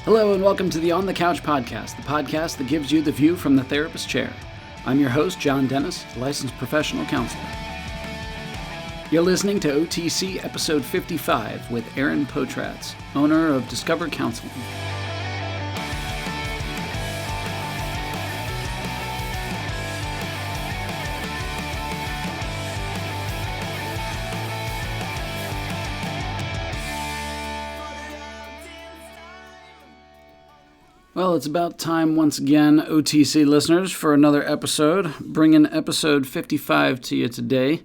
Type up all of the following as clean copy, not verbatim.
Hello and welcome to the On the Couch podcast, the podcast that gives you the view from the therapist chair. I'm your host, John Dennis, licensed professional counselor. You're listening to OTC episode 55 with Aaron Potratz, owner of Discover Counseling. Well, it's about time once again, OTC listeners, for another episode. Bringing episode 55 to you today.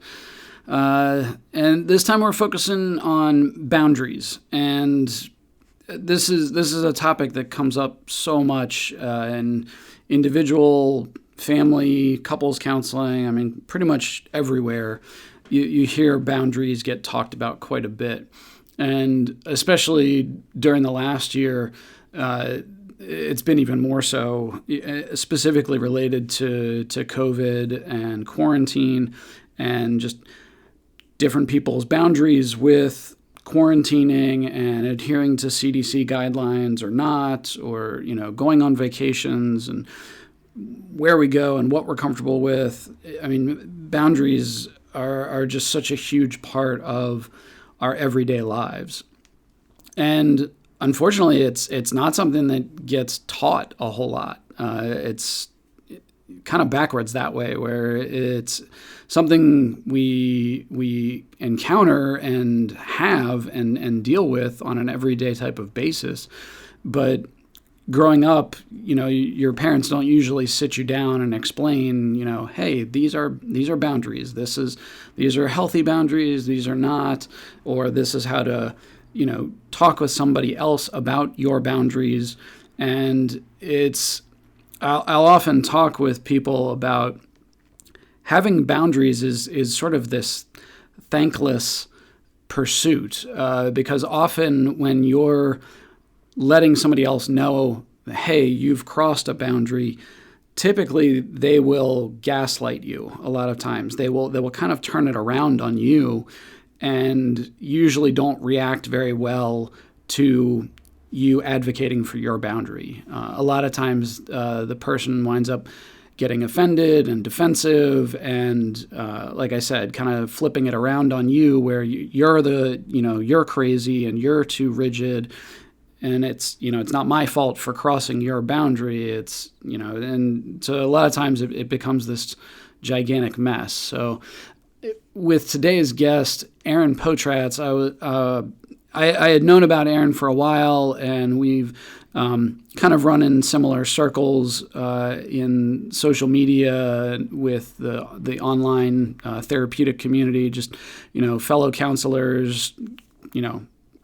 And this time we're focusing on boundaries. And this is a topic that comes up so much in individual, family, couples counseling. I mean, pretty much everywhere you hear boundaries get talked about quite a bit. And especially during the last year, it's been even more so, specifically related to COVID and quarantine and just different people's boundaries with quarantining and adhering to CDC guidelines or not, or, going on vacations and where we go and what we're comfortable with. I mean, boundaries are just such a huge part of our everyday lives. And unfortunately, it's not something that gets taught a whole lot. It's kind of backwards that way, where it's something we encounter and have and deal with on an everyday type of basis. But growing up, your parents don't usually sit you down and explain, hey, these are boundaries. These are healthy boundaries. These are not, or this is how to talk with somebody else about your boundaries. And I'll often talk with people about having boundaries is sort of this thankless pursuit, because often when you're letting somebody else know, hey, you've crossed a boundary, typically they will gaslight you. A lot of times they will kind of turn it around on you, and usually don't react very well to you advocating for your boundary. A lot of times the person winds up getting offended and defensive and, like I said, kind of flipping it around on you, where you're crazy and you're too rigid, and it's not my fault for crossing your boundary. It's, and so a lot of times it becomes this gigantic mess. So with today's guest, Aaron Potratz, I had known about Aaron for a while, and we've kind of run in similar circles in social media with the online therapeutic community, just, fellow counselors,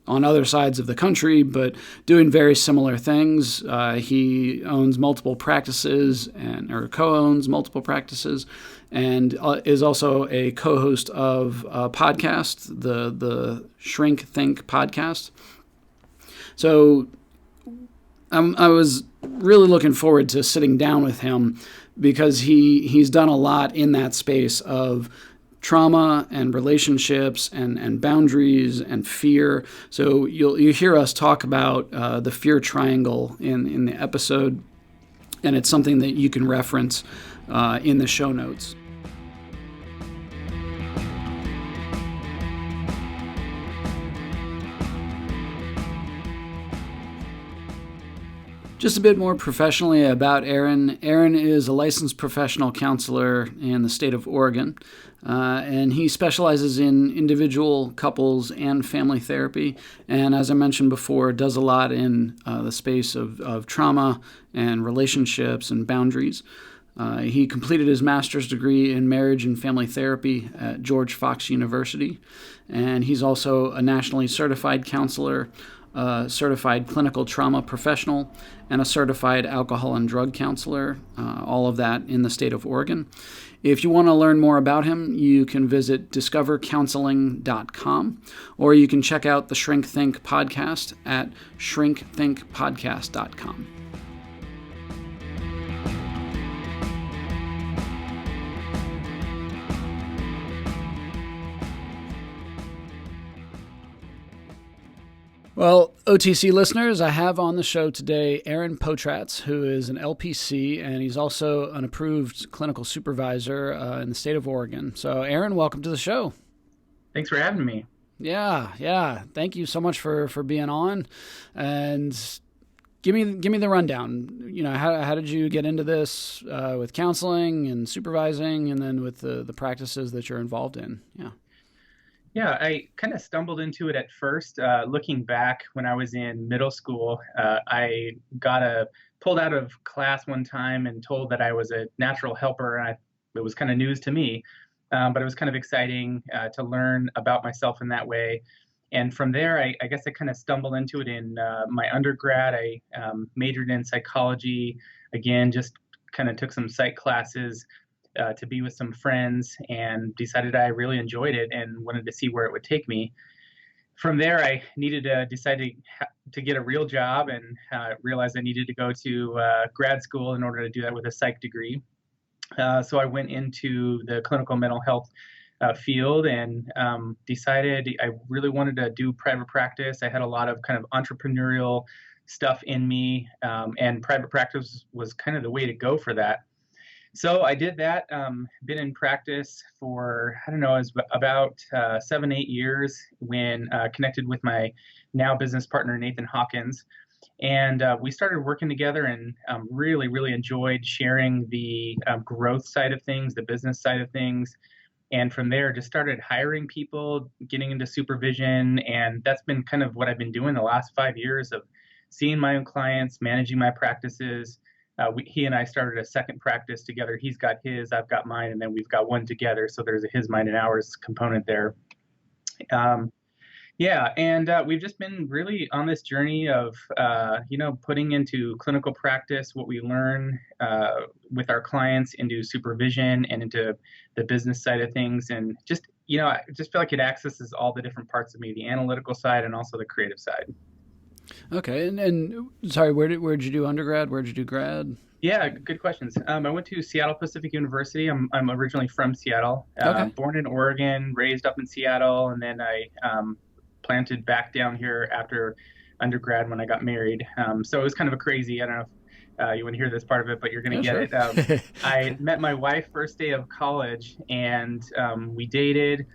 on other sides of the country, but doing very similar things. He owns multiple practices or co-owns multiple practices, and is also a co-host of a podcast, the Shrink Think podcast. So I was really looking forward to sitting down with him, because he's done a lot in that space of trauma and relationships and boundaries and fear. So you hear us talk about the fear triangle in the episode, and it's something that you can reference in the show notes. Just a bit more professionally about Aaron. Aaron is a licensed professional counselor in the state of Oregon, and he specializes in individual, couples, and family therapy. And as I mentioned before, does a lot in the space of trauma and relationships and boundaries. He completed his master's degree in marriage and family therapy at George Fox University, and he's also a nationally certified counselor, a certified clinical trauma professional, and a certified alcohol and drug counselor, all of that in the state of Oregon. If you want to learn more about him, you can visit discovercounseling.com, or you can check out the Shrink Think podcast at shrinkthinkpodcast.com. Well, OTC listeners, I have on the show today Aaron Potratz, who is an LPC, and he's also an approved clinical supervisor in the state of Oregon. So, Aaron, welcome to the show. Thanks for having me. Yeah. Thank you so much for being on, and give me the rundown. How did you get into this with counseling and supervising, and then with the practices that you're involved in? Yeah, I kind of stumbled into it at first. Looking back when I was in middle school, I got pulled out of class one time and told that I was a natural helper, and it was kind of news to me. But it was kind of exciting to learn about myself in that way. And from there, I guess I kind of stumbled into it in my undergrad. I majored in psychology. Again, just kind of took some psych classes to be with some friends and decided I really enjoyed it and wanted to see where it would take me. From there, I needed to decide to get a real job and realized I needed to go to grad school in order to do that with a psych degree. So I went into the clinical mental health field and decided I really wanted to do private practice. I had a lot of kind of entrepreneurial stuff in me, and private practice was kind of the way to go for that. So I did that, been in practice for, I don't know, it was about 7, 8 years when connected with my now business partner, Nathan Hawkins. And we started working together and really, really enjoyed sharing the growth side of things, the business side of things. And from there, just started hiring people, getting into supervision. And that's been kind of what I've been doing the last 5 years of seeing my own clients, managing my practices. He and I started a second practice together. He's got his, I've got mine, and then we've got one together. So there's a his, mine, and ours component there. And we've just been really on this journey of, putting into clinical practice what we learn with our clients into supervision and into the business side of things. And I just feel like it accesses all the different parts of me, the analytical side and also the creative side. Okay, and sorry, where'd you do undergrad? Where'd you do grad? Yeah, good questions. I went to Seattle Pacific University. I'm originally from Seattle, Okay. born in Oregon, raised up in Seattle, and then I planted back down here after undergrad when I got married. So it was kind of a crazy, I don't know if you want to hear this part of it, but you're going to get sure. it. I met my wife first day of college, and we dated,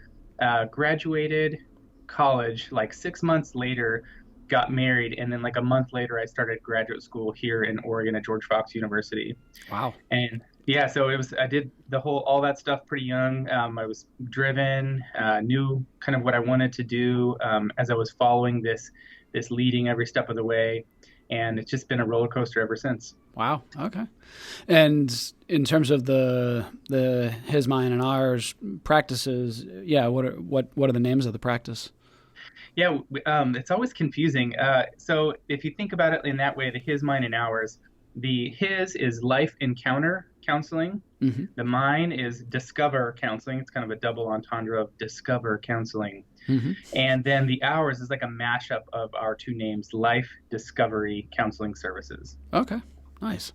graduated college, like 6 months later, got married, and then like a month later I started graduate school here in Oregon at George Fox University. Wow. And yeah, so I did all that stuff pretty young. I was driven, knew kind of what I wanted to do as I was following this leading every step of the way, and it's just been a roller coaster ever since. Wow. Okay. And in terms of the his, mine, and ours practices, what are the names of the practice? Yeah, it's always confusing. So if you think about it in that way, the his, mine, and ours, the his is life encounter counseling. Mm-hmm. The mine is discover counseling. It's kind of a double entendre of discover counseling. Mm-hmm. And then the ours is like a mashup of our two names, Life Discovery Counseling Services. Okay, nice.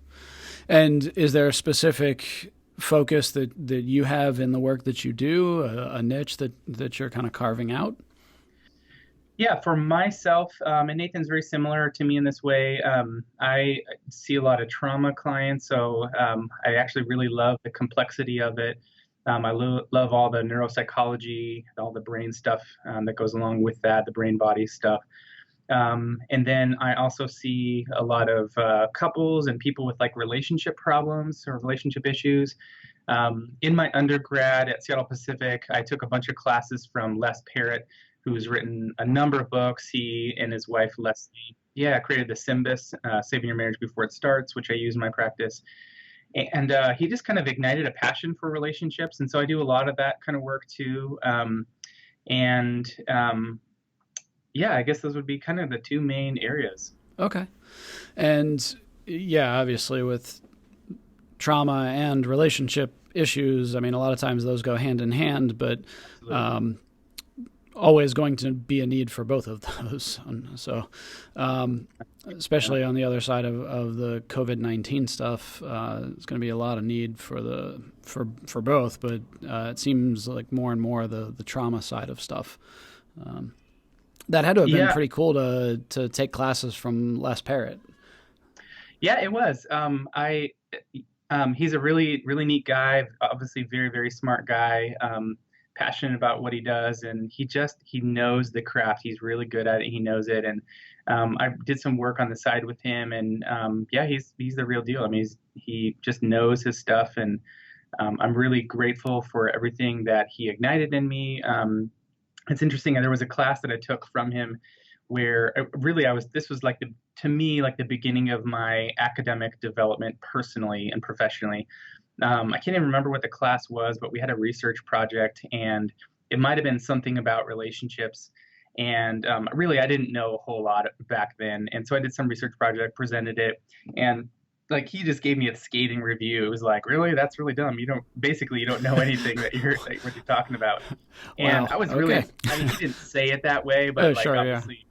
And is there a specific focus that you have in the work that you do, a niche that you're kind of carving out? Yeah, for myself, and Nathan's very similar to me in this way. I see a lot of trauma clients, so I actually really love the complexity of it. I love all the neuropsychology, all the brain stuff that goes along with that, the brain body stuff. And then I also see a lot of couples and people with like relationship problems or relationship issues. In my undergrad at Seattle Pacific, I took a bunch of classes from Les Parrott, who's written a number of books. He and his wife, Leslie, created the Symbis, Saving Your Marriage Before It Starts, which I use in my practice. And he just kind of ignited a passion for relationships. And so I do a lot of that kind of work too. I guess those would be kind of the two main areas. Okay. And obviously with trauma and relationship issues, I mean, a lot of times those go hand in hand, but always going to be a need for both of those. So, especially on the other side of the COVID-19 stuff, it's going to be a lot of need for both, but it seems like more and more the trauma side of stuff. That had to have been Yeah, pretty cool to take classes from Les Parrott. yeah, it was. He's a really, really neat guy. Obviously, very, very smart guy. Passionate about what he does, and he knows the craft. He's really good at it. He knows it, and I did some work on the side with him, and yeah, he's the real deal. I mean, he just knows his stuff, and I'm really grateful for everything that he ignited in me. It's interesting. There was a class that I took from him where really this was like to me, like the beginning of my academic development personally and professionally. I can't even remember what the class was, but we had a research project and it might have been something about relationships. And really, I didn't know a whole lot back then. And so I did some research project, presented it, and like he just gave me a scathing review. It was like, really, that's really dumb. You don't know anything what you're talking about. And Wow. I was Okay. really, I mean, he didn't say it that way, Oh, but like sure. Yeah. obviously,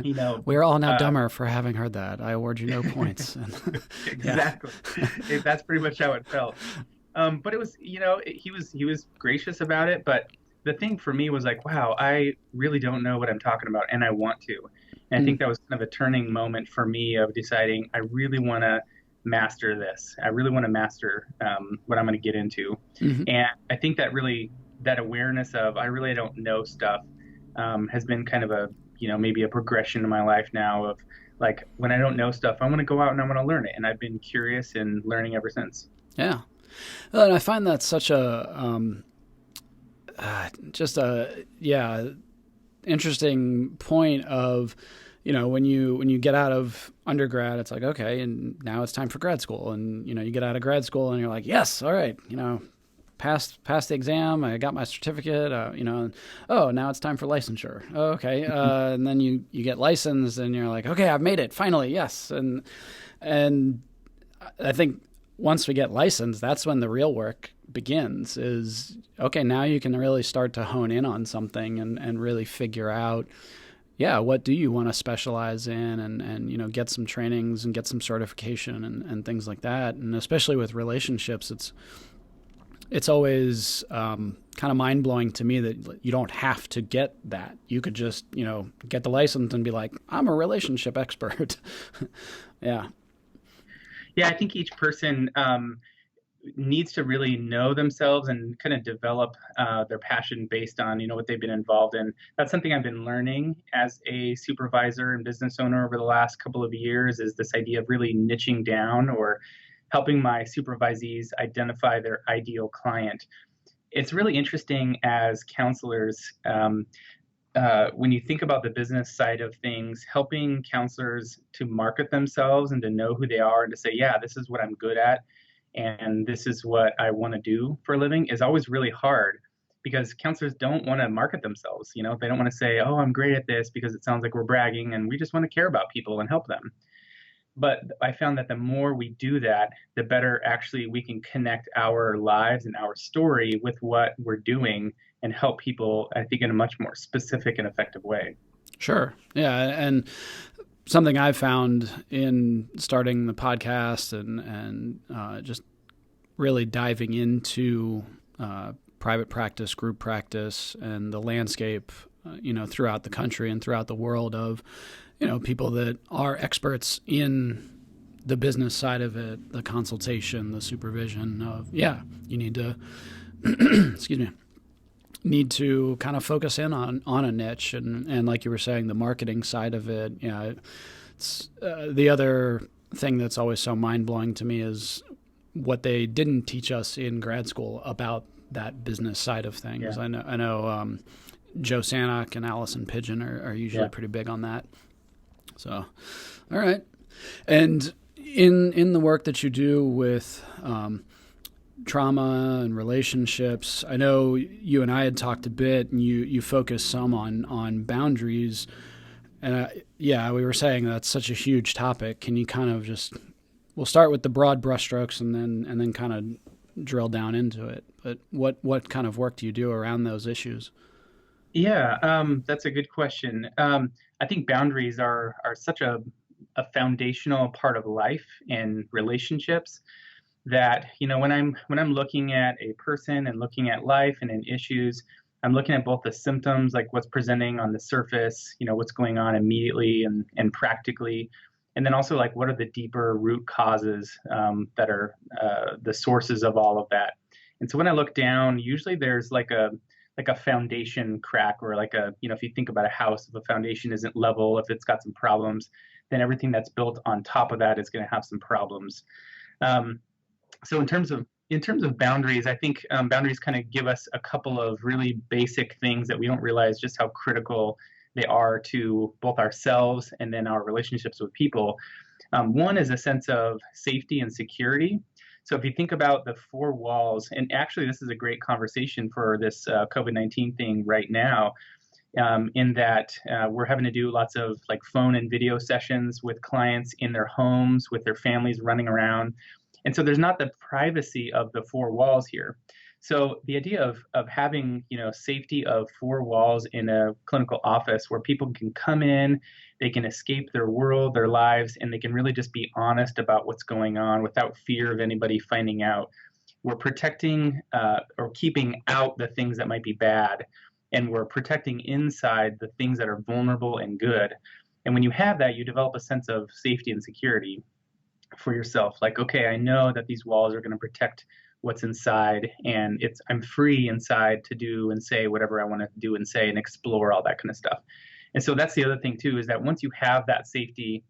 you know, We're all now uh, dumber for having heard that. I award you no points. Yeah. exactly. That's pretty much how it felt. But it was, he was gracious about it. But the thing for me was like, wow, I really don't know what I'm talking about, and I want to. And I Mm, think that was kind of a turning moment for me of deciding I really want to master this. I really want to master what I'm going to get into. mhm. And I think that awareness of I really don't know stuff has been kind of maybe a progression in my life now of like when I don't know stuff, I want to go out and I want to learn it. And I've been curious and learning ever since. Yeah. And I find that such a just a yeah interesting point of when you get out of undergrad, it's like, okay, and now it's time for grad school, and you get out of grad school and you're like, yes, all right, passed the exam, I got my certificate, and, oh, now it's time for licensure. Oh, okay. And then you get licensed and you're like, okay, I've made it finally, yes. And I think once we get licensed, that's when the real work begins. Is okay, now you can really start to hone in on something and really figure out, yeah, what do you want to specialize in, and get some trainings and get some certification and things like that. And especially with relationships, it's always kind of mind blowing to me that you don't have to get that. You could just get the license and be like, I'm a relationship expert. Yeah. Yeah, I think each person needs to really know themselves and kind of develop their passion based on what they've been involved in. That's something I've been learning as a supervisor and business owner over the last couple of years, is this idea of really niching down or helping my supervisees identify their ideal client. It's really interesting as counselors. When you think about the business side of things, helping counselors to market themselves and to know who they are and to say, yeah, this is what I'm good at and this is what I want to do for a living is always really hard because counselors don't want to market themselves. They don't want to say, oh, I'm great at this because it sounds like we're bragging, and we just want to care about people and help them. But I found that the more we do that, the better actually we can connect our lives and our story with what we're doing and help people, I think, in a much more specific and effective way. Sure. Yeah. And something I've found in starting the podcast and just really diving into private practice, group practice, and the landscape, throughout the country and throughout the world of, people that are experts in the business side of it, the consultation, the supervision of, yeah, you need to, excuse me, need to kind of focus in on a niche, and like you were saying, the marketing side of it. It's the other thing that's always so mind blowing to me is what they didn't teach us in grad school about that business side of things. Yeah. I know Joe Sanok and Allison Pigeon are usually Yeah. pretty big on that. So, all right, and in the work that you do with trauma and relationships, I know you and I had talked a bit, and you focus some on boundaries. And yeah, we were saying that's such a huge topic. Can you kind of we'll start with the broad brushstrokes and then kind of drill down into it. But what kind of work do you do around those issues? Yeah, that's a good question. I think boundaries are such a foundational part of life and relationships that when I'm looking at a person and looking at life and in issues, I'm looking at both the symptoms, like what's presenting on the surface, what's going on immediately and practically, and then also like what are the deeper root causes that are the sources of all of that. And so when I look down, usually there's like a foundation crack, or like if you think about a house, if a foundation isn't level, if it's got some problems, then everything that's built on top of that is going to have some problems. Um, so in terms of boundaries, I think boundaries kind of give us a couple of really basic things that we don't realize just how critical they are to both ourselves and then our relationships with people. One is a sense of safety and security. So if you think about the four walls, and actually this is a great conversation for this COVID-19 thing right now, in that we're having to do lots of like phone and video sessions with clients in their homes, with their families running around. And so there's not the privacy of the four walls here. So the idea of having, safety of four walls in a clinical office where people can come in, they can escape their world, their lives, and they can really just be honest about what's going on without fear of anybody finding out. We're protecting or keeping out the things that might be bad, and we're protecting inside the things that are vulnerable and good. And when you have that, you develop a sense of safety and security for yourself. Like, okay, I know that these walls are going to protect what's inside, and I'm free inside to do and say whatever I want to do and say and explore all that kind of stuff. And so that's the other thing too, is that once you have that safety,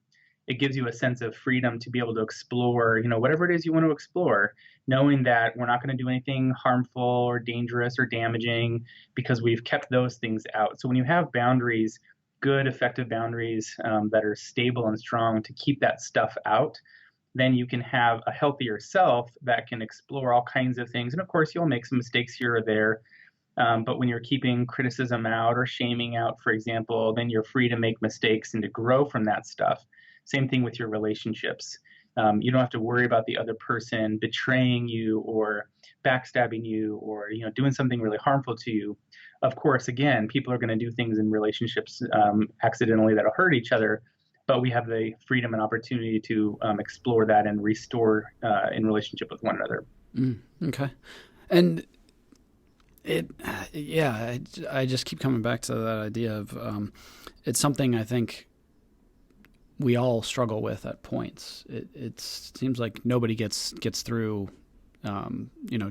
it gives you a sense of freedom to be able to explore, whatever it is you want to explore, knowing that we're not going to do anything harmful or dangerous or damaging because we've kept those things out. So when you have boundaries, good, effective boundaries that are stable and strong to keep that stuff out, then you can have a healthier self that can explore all kinds of things. And of course, you'll make some mistakes here or there. But when you're keeping criticism out or shaming out, for example, then you're free to make mistakes and to grow from that stuff. Same thing with your relationships. You don't have to worry about the other person betraying you or backstabbing you or doing something really harmful to you. Of course, again, people are going to do things in relationships accidentally that'll hurt each other. But we have the freedom and opportunity to explore that and restore in relationship with one another. Okay. And I just keep coming back to that idea of it's something I think we all struggle with at points. It seems like nobody gets through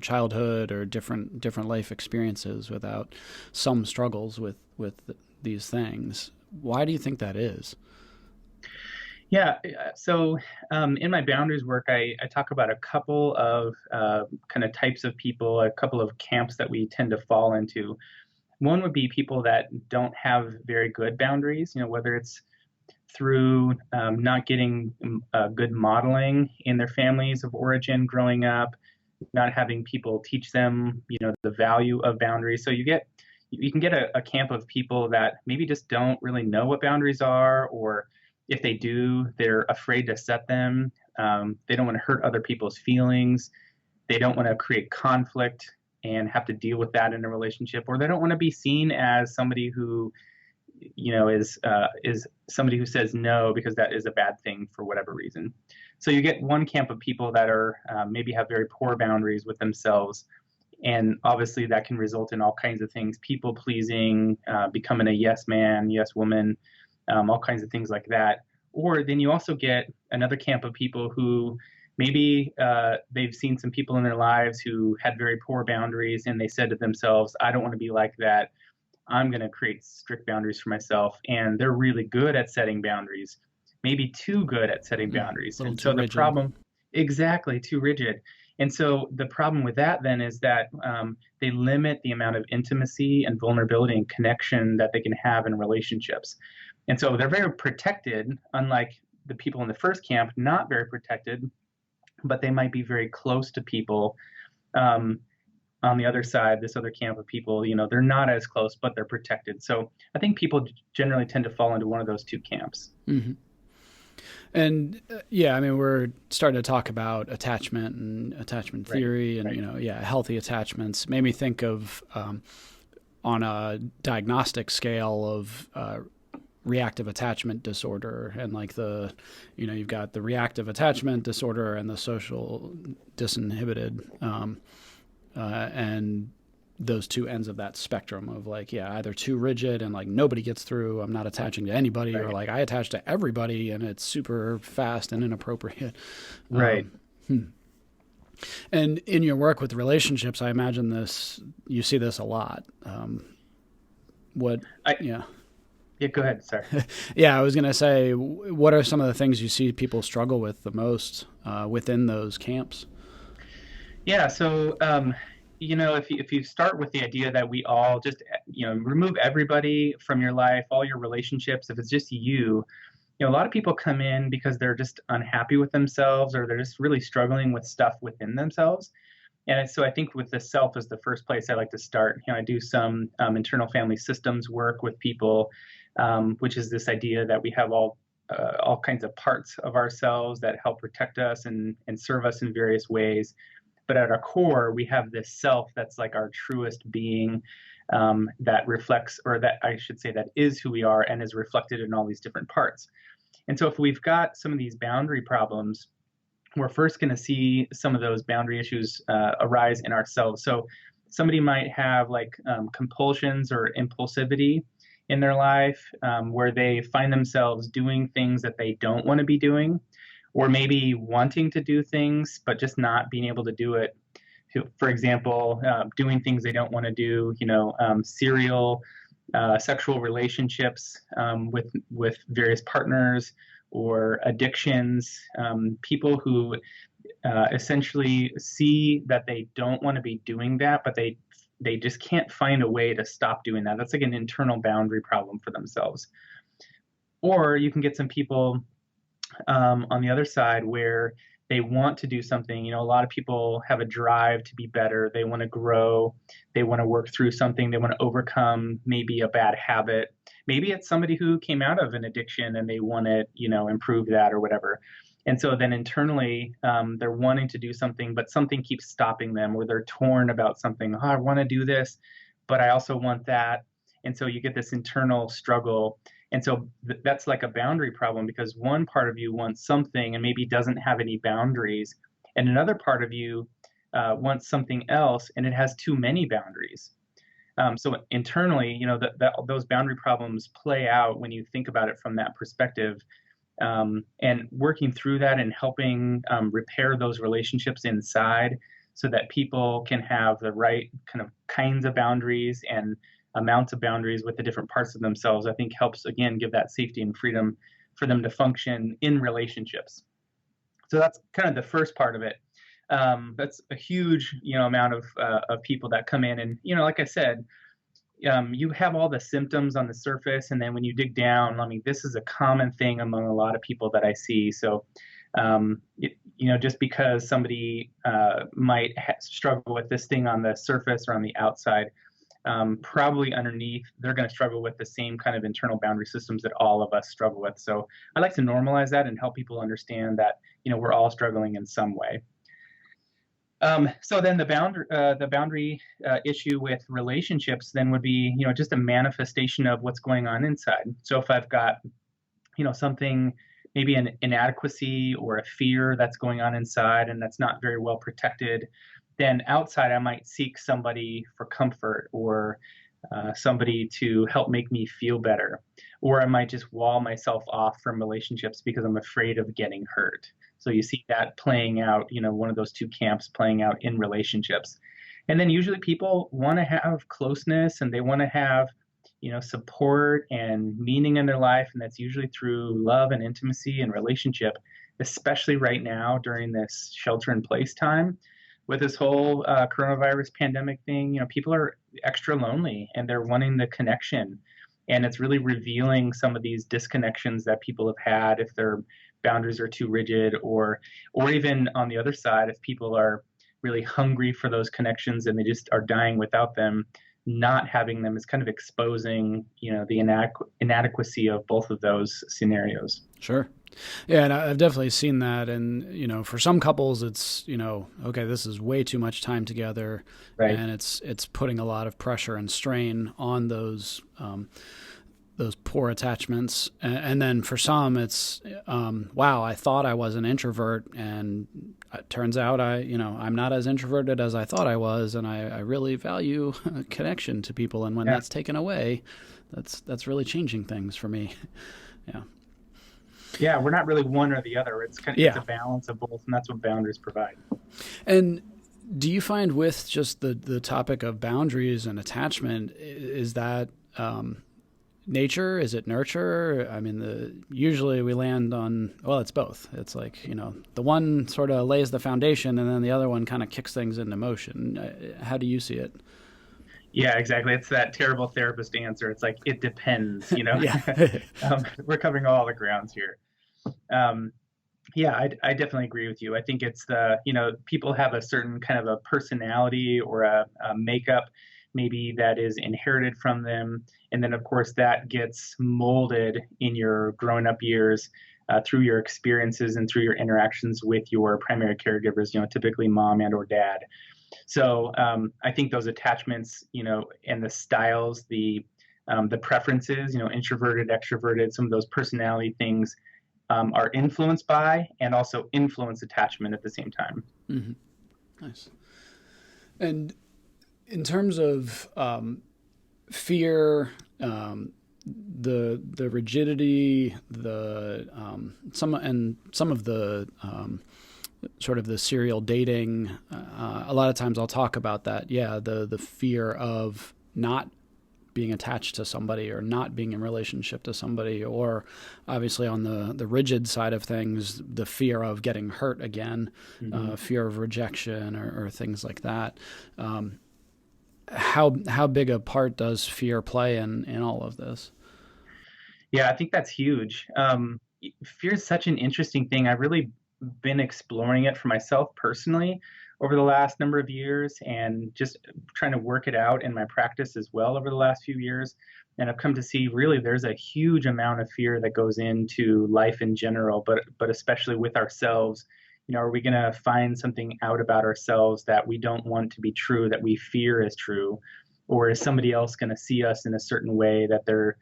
childhood or different life experiences without some struggles with these things. Why do you think that is? Yeah, so in my boundaries work, I talk about a couple of kind of types of people, a couple of camps that we tend to fall into. One would be people that don't have very good boundaries, whether it's through not getting good modeling in their families of origin growing up, not having people teach them, the value of boundaries. So you can get a camp of people that maybe just don't really know what boundaries are, or if they do, they're afraid to set them. They don't want to hurt other people's feelings. They don't want to create conflict and have to deal with that in a relationship, or they don't want to be seen as somebody who, is somebody who says no because that is a bad thing for whatever reason. So you get one camp of people that are maybe have very poor boundaries with themselves, and obviously that can result in all kinds of things: people pleasing, becoming a yes man, yes woman. All kinds of things like that. Or then you also get another camp of people who maybe they've seen some people in their lives who had very poor boundaries, and they said to themselves, I don't want to be like that. I'm going to create strict boundaries for myself. And they're really good at setting boundaries, maybe too good at setting boundaries. And so the problem, exactly, too rigid. And so the problem with that then is that they limit the amount of intimacy and vulnerability and connection that they can have in relationships. And so they're very protected, unlike the people in the first camp, not very protected, but they might be very close to people. On the other side, this other camp of people, they're not as close, but they're protected. So I think people generally tend to fall into one of those two camps. Mm-hmm. And we're starting to talk about attachment and attachment theory, and healthy attachments. Made me think of on a diagnostic scale of reactive attachment disorder, and like you've got the reactive attachment disorder and the social disinhibited, and those two ends of that spectrum of like, yeah, either too rigid and like nobody gets through, I'm not attaching to anybody, or Right. like I attach to everybody and it's super fast and inappropriate. Right. And in your work with relationships, I imagine you see this a lot. What, I, yeah. yeah, go ahead. Sorry. Yeah, I was going to say, what are some of the things you see people struggle with the most within those camps? Yeah. So, if you start with the idea that we all just, remove everybody from your life, all your relationships, if it's just a lot of people come in because they're just unhappy with themselves, or they're just really struggling with stuff within themselves. And so I think with the self is the first place I like to start. I do some internal family systems work with people, which is this idea that we have all kinds of parts of ourselves that help protect us and serve us in various ways. But at our core, we have this self that's like our truest being, that reflects, or that I should say, that is who we are and is reflected in all these different parts. And so if we've got some of these boundary problems, we're first going to see some of those boundary issues arise in ourselves. So somebody might have like compulsions or impulsivity in their life, where they find themselves doing things that they don't want to be doing, or maybe wanting to do things, but just not being able to do it. For example, doing things they don't want to do, serial sexual relationships with various partners, or addictions, people who essentially see that they don't want to be doing that, but they just can't find a way to stop doing that. That's like an internal boundary problem for themselves. Or you can get some people on the other side where they want to do something. A lot of people have a drive to be better. They want to grow. They want to work through something. They want to overcome maybe a bad habit. Maybe it's somebody who came out of an addiction and they want to, improve that or whatever. And so then internally, they're wanting to do something, but something keeps stopping them, or they're torn about something. Oh, I want to do this, but I also want that. And so you get this internal struggle. And so that's like a boundary problem, because one part of you wants something and maybe doesn't have any boundaries. And another part of you wants something else and it has too many boundaries. So internally, those boundary problems play out when you think about it from that perspective. And working through that and helping repair those relationships inside, so that people can have the right kinds of boundaries and amounts of boundaries with the different parts of themselves, I think helps, again, give that safety and freedom for them to function in relationships. So that's kind of the first part of it. That's a huge, amount of people that come in, and like I said, you have all the symptoms on the surface, and then when you dig down, this is a common thing among a lot of people that I see. So, just because somebody might struggle with this thing on the surface or on the outside, probably underneath, they're going to struggle with the same kind of internal boundary systems that all of us struggle with. So I like to normalize that and help people understand that, we're all struggling in some way. So then the boundary issue with relationships then would be, just a manifestation of what's going on inside. So if I've got, something, maybe an inadequacy or a fear that's going on inside and that's not very well protected, then outside I might seek somebody for comfort, or somebody to help make me feel better. Or I might just wall myself off from relationships because I'm afraid of getting hurt. So you see that playing out, one of those two camps playing out in relationships. And then usually people want to have closeness and they want to have, support and meaning in their life. And that's usually through love and intimacy and relationship, especially right now during this shelter in place time. With this whole coronavirus pandemic thing, people are extra lonely and they're wanting the connection. And it's really revealing some of these disconnections that people have had if their boundaries are too rigid, or even on the other side, if people are really hungry for those connections and they just are dying without them, not having them is kind of exposing, the inadequacy of both of those scenarios. Sure. Yeah, and I've definitely seen that. And, for some couples, it's, okay, this is way too much time together. Right. And it's putting a lot of pressure and strain on those poor attachments, and then for some it's wow, I thought I was an introvert, and it turns out I'm not as introverted as I thought I was, and I really value connection to people, and when Yeah. that's taken away, that's really changing things for me. Yeah. Yeah, we're not really one or the other. It's a Yeah. balance of both, and that's what boundaries provide. And do you find with just the topic of boundaries and attachment, is that nature? Is it nurture? I mean, usually we land on, well, it's both. It's like, the one sort of lays the foundation and then the other one kind of kicks things into motion. How do you see it? Yeah, exactly. It's that terrible therapist answer. It's like it depends, you know. Yeah. We're covering all the grounds here. Um, yeah, I definitely agree with you. I think it's people have a certain kind of a personality or a makeup maybe that is inherited from them. And then, of course, that gets molded in your growing up years through your experiences and through your interactions with your primary caregivers, typically mom and or dad. So I think those attachments, and the styles, the preferences, introverted, extroverted, some of those personality things are influenced by and also influence attachment at the same time. Hmm. Nice. And in terms of fear, the rigidity, the some of the sort of the serial dating. A lot of times I'll talk about that. Yeah, the fear of not being attached to somebody or not being in relationship to somebody, or obviously on the rigid side of things, the fear of getting hurt again, fear of rejection or things like that. How big a part does fear play in all of this? Yeah, I think that's huge. Fear is such an interesting thing. I've really been exploring it for myself personally over the last number of years and just trying to work it out in my practice as well over the last few years. And I've come to see really there's a huge amount of fear that goes into life in general, but especially with ourselves. Are we going to find something out about ourselves that we don't want to be true, that we fear is true? Or is somebody else going to see us in a certain way that they're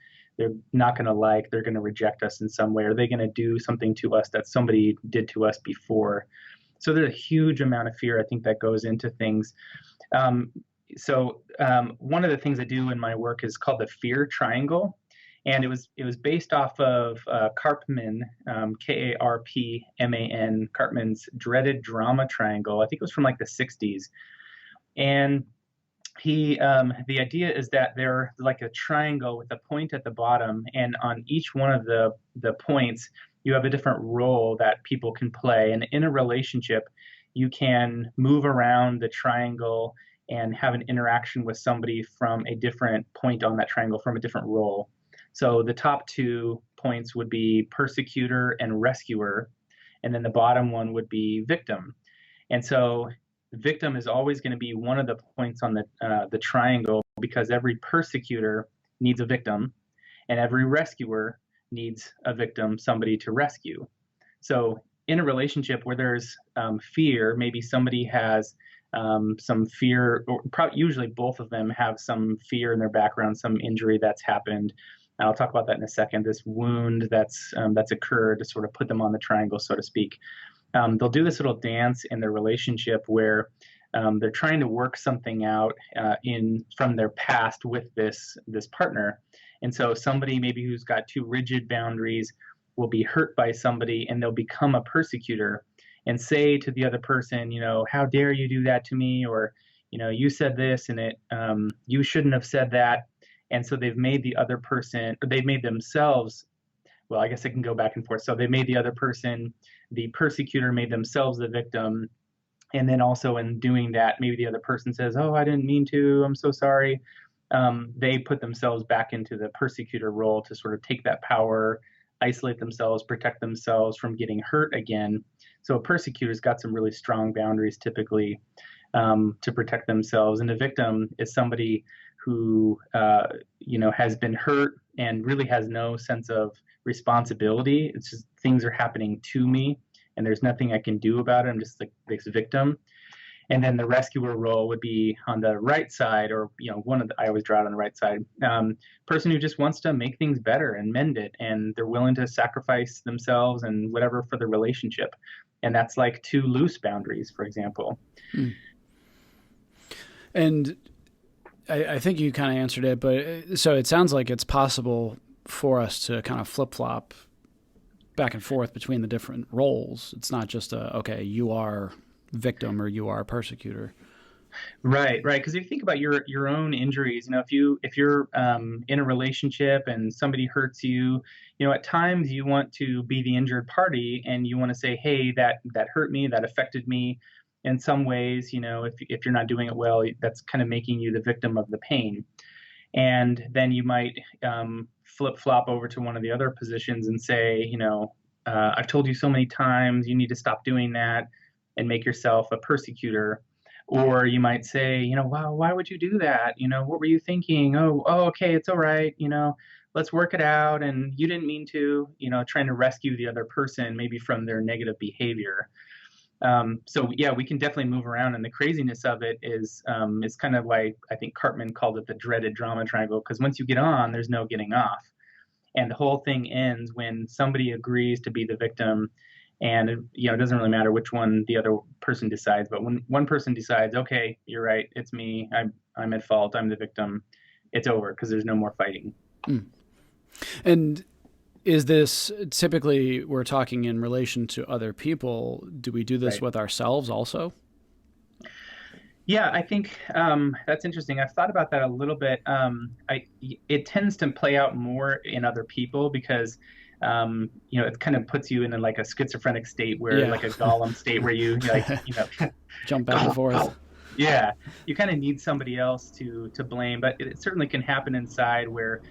not going to like, they're going to reject us in some way? Are they going to do something to us that somebody did to us before? So there's a huge amount of fear, I think, that goes into things. One of the things I do in my work is called the fear triangle. And it was based off of Karpman, Karpman, Karpman's dreaded drama triangle. I think it was from like the 60s. And the idea is that they're like a triangle with a point at the bottom, and on each one of the points you have a different role that people can play. And in a relationship you can move around the triangle and have an interaction with somebody from a different point on that triangle, from a different role. So the top 2 points would be persecutor and rescuer, and then the bottom one would be victim. And so the victim is always going to be one of the points on the triangle, because every persecutor needs a victim, and every rescuer needs a victim, somebody to rescue. So in a relationship where there's fear, maybe somebody has some fear, or usually both of them have some fear in their background, some injury that's happened. I'll talk about that in a second. This wound that's occurred to sort of put them on the triangle, so to speak. They'll do this little dance in their relationship where they're trying to work something out from their past with this partner. And so somebody maybe who's got too rigid boundaries will be hurt by somebody, and they'll become a persecutor and say to the other person, how dare you do that to me? Or, you said this and you shouldn't have said that. And so they've made the other person, or they've made themselves, well, I guess it can go back and forth. So they made the other person, the persecutor made themselves the victim. And then also in doing that, maybe the other person says, oh, I didn't mean to, I'm so sorry. They put themselves back into the persecutor role to sort of take that power, isolate themselves, protect themselves from getting hurt again. So a persecutor's got some really strong boundaries typically to protect themselves. And a victim is somebody who has been hurt and really has no sense of responsibility. It's just things are happening to me and there's nothing I can do about it. I'm just like this victim. And then the rescuer role would be on the right side, or I always draw it on the right side. Person who just wants to make things better and mend it, and they're willing to sacrifice themselves and whatever for the relationship. And that's like two loose boundaries, for example. Mm. And I think you kind of answered it, but so it sounds like it's possible for us to kind of flip flop back and forth between the different roles. It's not just okay, you are victim or you are persecutor. Right. Because if you think about your own injuries, if you're in a relationship and somebody hurts you, at times you want to be the injured party and you want to say, hey, that hurt me, that affected me. In some ways, if you're not doing it well, that's kind of making you the victim of the pain. And then you might flip flop over to one of the other positions and say, I've told you so many times, you need to stop doing that, and make yourself a persecutor. Or you might say, wow, why would you do that? What were you thinking? Oh, okay, it's all right. Let's work it out. And you didn't mean to, trying to rescue the other person, maybe from their negative behavior. So yeah, we can definitely move around, and the craziness of it is kind of why I think Cartman called it the dreaded drama triangle, because once you get on, there's no getting off, and the whole thing ends when somebody agrees to be the victim, and it doesn't really matter which one the other person decides, but when one person decides, okay, you're right, it's me, I'm at fault, I'm the victim, it's over because there's no more fighting. Mm. And is this typically, we're talking in relation to other people? Do we do this Right. with ourselves also? Yeah, I think that's interesting. I've thought about that a little bit. It tends to play out more in other people because, it kind of puts you in like a schizophrenic state where, Yeah. like a Gollum state where you Jump back and forth. Yeah, you kind of need somebody else to blame, but it certainly can happen inside where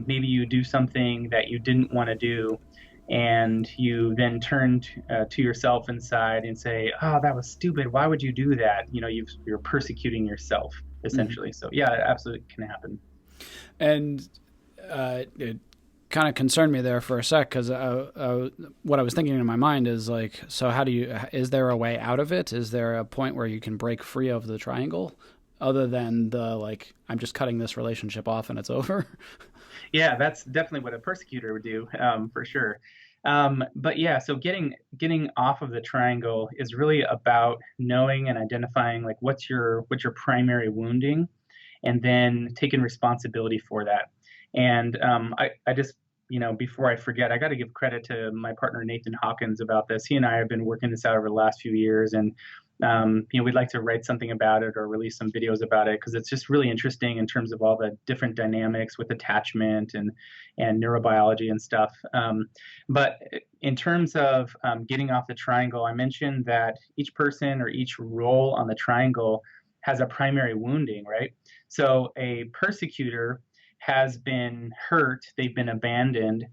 maybe you do something that you didn't want to do, and you then turn to yourself inside and say, "Oh, that was stupid. Why would you do that?" You're persecuting yourself essentially. So yeah, it absolutely can happen. And it kind of concerned me there for a sec because what I was thinking in my mind is like, so is there a way out of it? Is there a point where you can break free of the triangle other than I'm just cutting this relationship off and it's over? Yeah, that's definitely what a persecutor would do, for sure. But yeah, so getting off of the triangle is really about knowing and identifying like what's your primary wounding, and then taking responsibility for that. And I just, before I forget, I got to give credit to my partner Nathan Hawkins about this. He and I have been working this out over the last few years, and we'd like to write something about it or release some videos about it because it's just really interesting in terms of all the different dynamics with attachment and neurobiology and stuff. But in terms of getting off the triangle, I mentioned that each person or each role on the triangle has a primary wounding, right? So a persecutor has been hurt, they've been abandoned,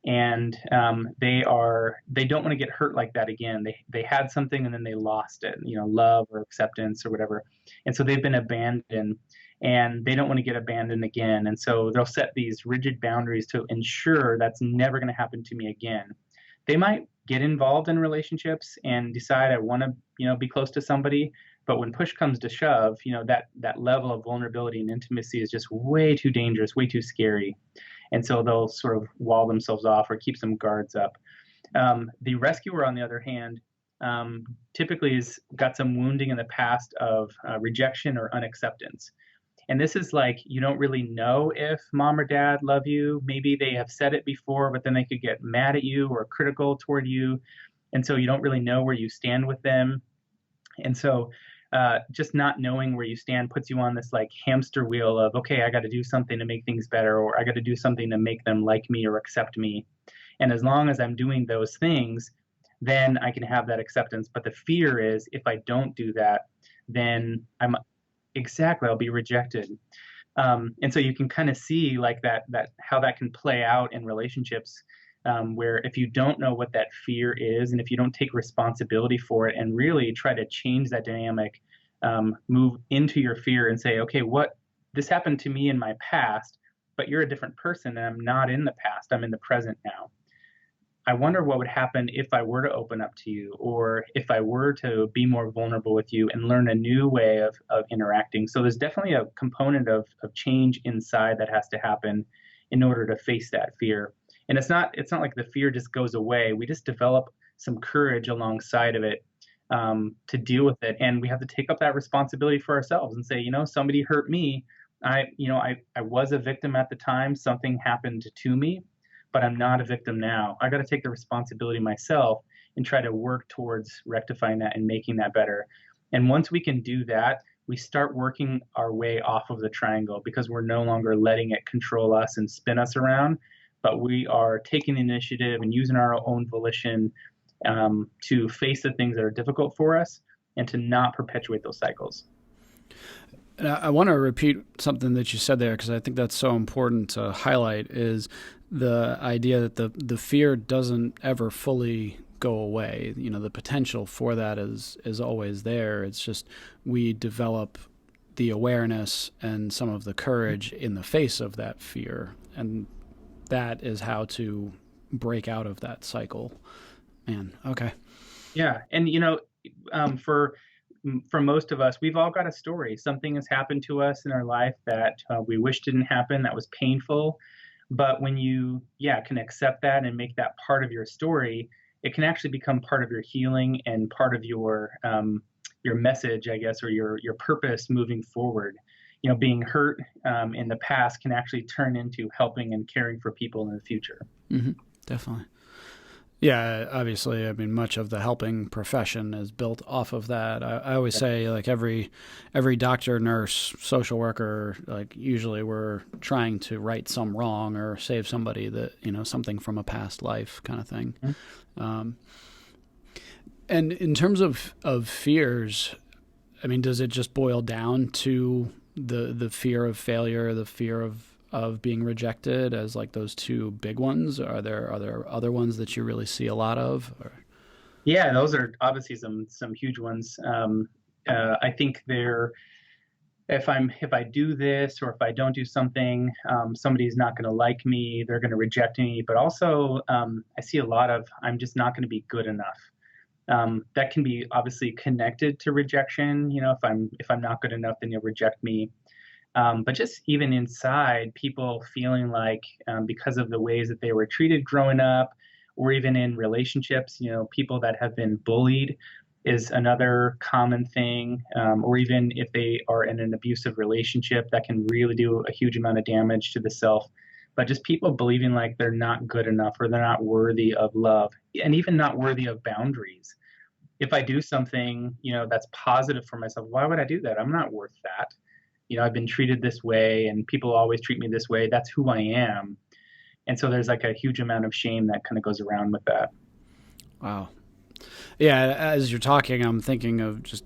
and they don't want to get hurt like that again. They had something and then they lost it, love or acceptance or whatever, and so they've been abandoned, and they don't want to get abandoned again. And so they'll set these rigid boundaries to ensure that's never going to happen to me again. They might get involved in relationships and decide I want to, be close to somebody, but when push comes to shove, that level of vulnerability and intimacy is just way too dangerous, way too scary. And so they'll sort of wall themselves off or keep some guards up. The rescuer, on the other hand, typically has got some wounding in the past of rejection or unacceptance. And this is like, you don't really know if mom or dad love you. Maybe they have said it before, but then they could get mad at you or critical toward you. And so you don't really know where you stand with them. And so just not knowing where you stand puts you on this like hamster wheel of, okay, I got to do something to make things better, or I got to do something to make them like me or accept me. And as long as I'm doing those things, then I can have that acceptance. But the fear is if I don't do that, then I'll be rejected. And so you can kind of see like that how that can play out in relationships, where if you don't know what that fear is, and if you don't take responsibility for it and really try to change that dynamic, move into your fear and say, okay, this happened to me in my past, but you're a different person and I'm not in the past, I'm in the present now. I wonder what would happen if I were to open up to you, or if I were to be more vulnerable with you and learn a new way of interacting. So there's definitely a component of change inside that has to happen in order to face that fear. And it's not like the fear just goes away. We just develop some courage alongside of it, to deal with it. And we have to take up that responsibility for ourselves and say, somebody hurt me. I was a victim at the time. Something happened to me, but I'm not a victim now. I got to take the responsibility myself and try to work towards rectifying that and making that better. And once we can do that, we start working our way off of the triangle, because we're no longer letting it control us and spin us around, but we are taking the initiative and using our own volition, to face the things that are difficult for us and to not perpetuate those cycles. And I want to repeat something that you said there, because I think that's so important to highlight, is the idea that the fear doesn't ever fully go away. The potential for that is always there. It's just we develop the awareness and some of the courage in the face of that fear. And that is how to break out of that cycle. Man, okay. Yeah. And, for most of us, we've all got a story. Something has happened to us in our life that we wish didn't happen, that was painful. But when you, can accept that and make that part of your story, it can actually become part of your healing and part of your message, I guess, or your purpose moving forward. Being hurt in the past can actually turn into helping and caring for people in the future. Mm-hmm. Definitely. Yeah, obviously, I mean, much of the helping profession is built off of that. I always say, like, every doctor, nurse, social worker, like, usually we're trying to right some wrong or save somebody that, something from a past life kind of thing. Mm-hmm. And in terms of fears, I mean, does it just boil down to the fear of failure, the fear of being rejected as like those two big ones? Are there other ones that you really see a lot of? Or? Yeah, those are obviously some huge ones. I think if I do this, or if I don't do something, somebody's not going to like me. They're going to reject me. But also, I see a lot of I'm just not going to be good enough. That can be obviously connected to rejection. If I'm not good enough, then you'll reject me. But just even inside, people feeling like, because of the ways that they were treated growing up, or even in relationships, people that have been bullied is another common thing. Or even if they are in an abusive relationship, that can really do a huge amount of damage to the self. But just people believing like they're not good enough, or they're not worthy of love, and even not worthy of boundaries. If I do something, that's positive for myself, why would I do that? I'm not worth that. I've been treated this way, and people always treat me this way. That's who I am. And so there's like a huge amount of shame that kind of goes around with that. Wow. Yeah. As you're talking, I'm thinking of just,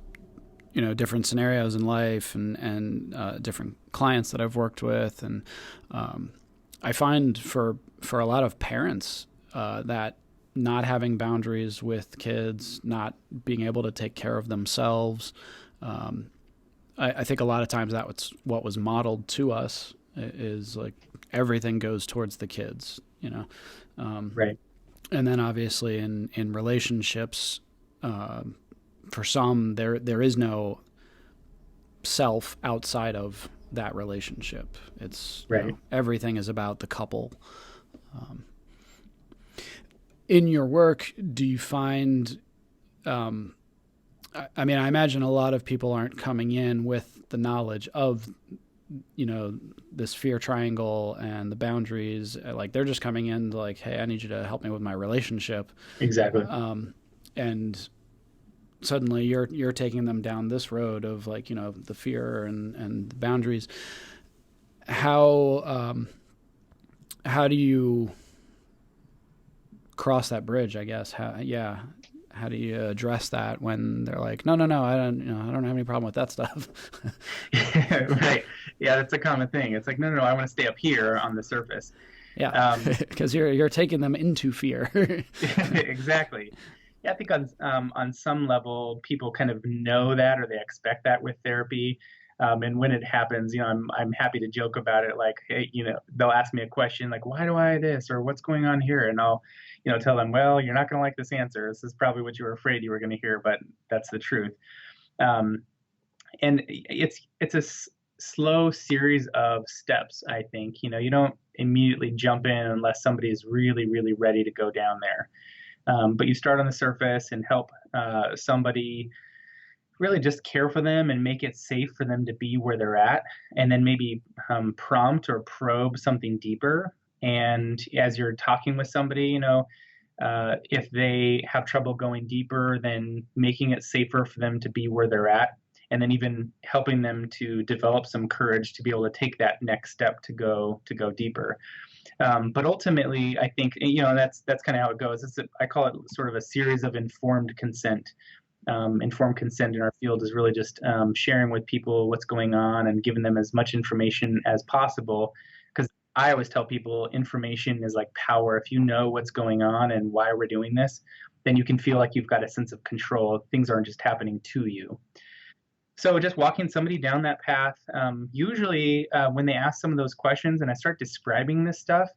different scenarios in life and different clients that I've worked with. And I find for a lot of parents that not having boundaries with kids, not being able to take care of themselves, I think a lot of times that's what was modeled to us, is like everything goes towards the kids, Right. And then obviously in relationships, for some there is no self outside of that relationship. It's right. Everything is about the couple. In your work, do you find? I mean, I imagine a lot of people aren't coming in with the knowledge of, this fear triangle and the boundaries. Like, they're just coming in like, hey, I need you to help me with my relationship. Exactly. And suddenly you're taking them down this road of like, the fear and the boundaries. How do you cross that bridge, I guess? How do you address that when they're like, no, I don't have any problem with that stuff? Right. Yeah, that's a common thing. It's like, no, I want to stay up here on the surface. Yeah, because you're taking them into fear. Exactly. Yeah, I think on some level, people kind of know that, or they expect that with therapy. And when it happens, I'm happy to joke about it. Like, hey, they'll ask me a question like, why do I this or what's going on here? And I'll, tell them, well, you're not going to like this answer. This is probably what you were afraid you were going to hear, but that's the truth. Um, and it's a slow series of steps. I think, you don't immediately jump in unless somebody is really, really ready to go down there. But you start on the surface and help somebody really just care for them and make it safe for them to be where they're at, and then maybe prompt or probe something deeper. And as you're talking with somebody, if they have trouble going deeper, then making it safer for them to be where they're at, and then even helping them to develop some courage to be able to take that next step to go deeper. But ultimately, I think that's kind of how it goes. I call it sort of a series of informed consent. Informed consent in our field is really just sharing with people what's going on and giving them as much information as possible. Because I always tell people information is like power. If you know what's going on and why we're doing this, then you can feel like you've got a sense of control. Things aren't just happening to you. So just walking somebody down that path, usually when they ask some of those questions and I start describing this stuff,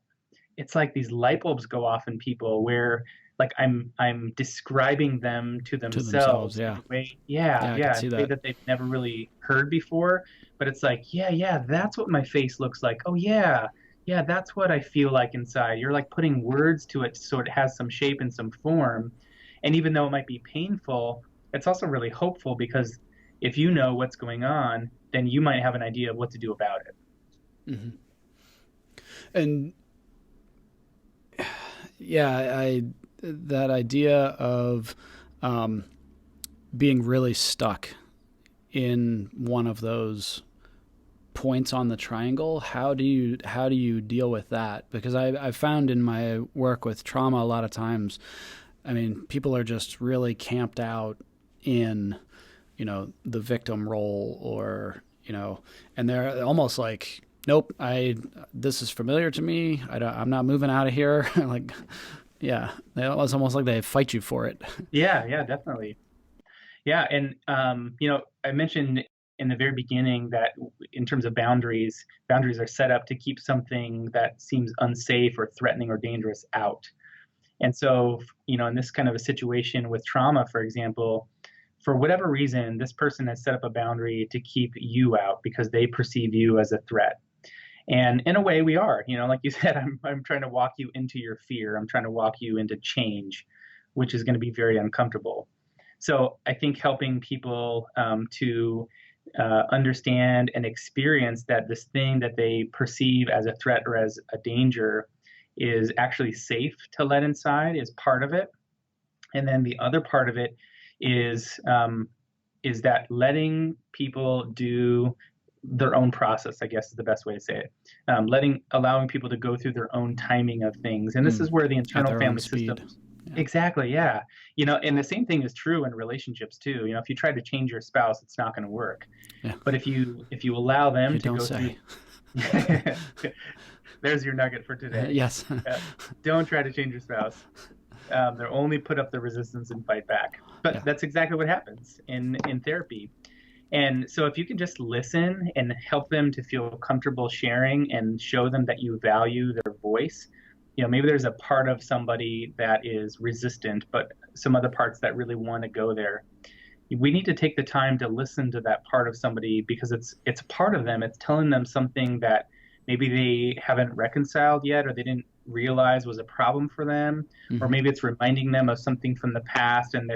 it's like these light bulbs go off in people where like I'm describing them to themselves. Yeah. In a way, yeah, I can see in a way that they've never really heard before. But it's like, yeah, that's what my face looks like. Oh yeah, that's what I feel like inside. You're like putting words to it so it has some shape and some form. And even though it might be painful, it's also really hopeful because if you know what's going on, then you might have an idea of what to do about it. Mm-hmm. And yeah, that idea of being really stuck in one of those points on the triangle, how do you deal with that? Because I've found in my work with trauma a lot of times, I mean, people are just really camped out in, the victim role or, and they're almost like, nope, this is familiar to me. I'm not moving out of here. Like, yeah, it's almost like they fight you for it. Yeah, definitely. Yeah, and I mentioned in the very beginning that in terms of boundaries are set up to keep something that seems unsafe or threatening or dangerous out. And so, in this kind of a situation with trauma, for example, for whatever reason, this person has set up a boundary to keep you out because they perceive you as a threat. And in a way we are, like you said, I'm trying to walk you into your fear. I'm trying to walk you into change, which is going to be very uncomfortable. So I think helping people to understand and experience that this thing that they perceive as a threat or as a danger is actually safe to let inside is part of it. And then the other part of it is that letting people do their own process, I guess is the best way to say it. Allowing people to go through their own timing of things. And this is where the internal family system. Yeah. Exactly. Yeah. And the same thing is true in relationships too. If you try to change your spouse, it's not going to work. Yeah. But if you allow them to go through, there's your nugget for today. Yes. Don't try to change your spouse. They'll only put up the resistance and fight back. But that's exactly what happens in therapy. And so if you can just listen and help them to feel comfortable sharing and show them that you value their voice, maybe there's a part of somebody that is resistant, but some other parts that really want to go there. We need to take the time to listen to that part of somebody because it's part of them. It's telling them something that maybe they haven't reconciled yet or they didn't realize was a problem for them. Mm-hmm. Or maybe it's reminding them of something from the past and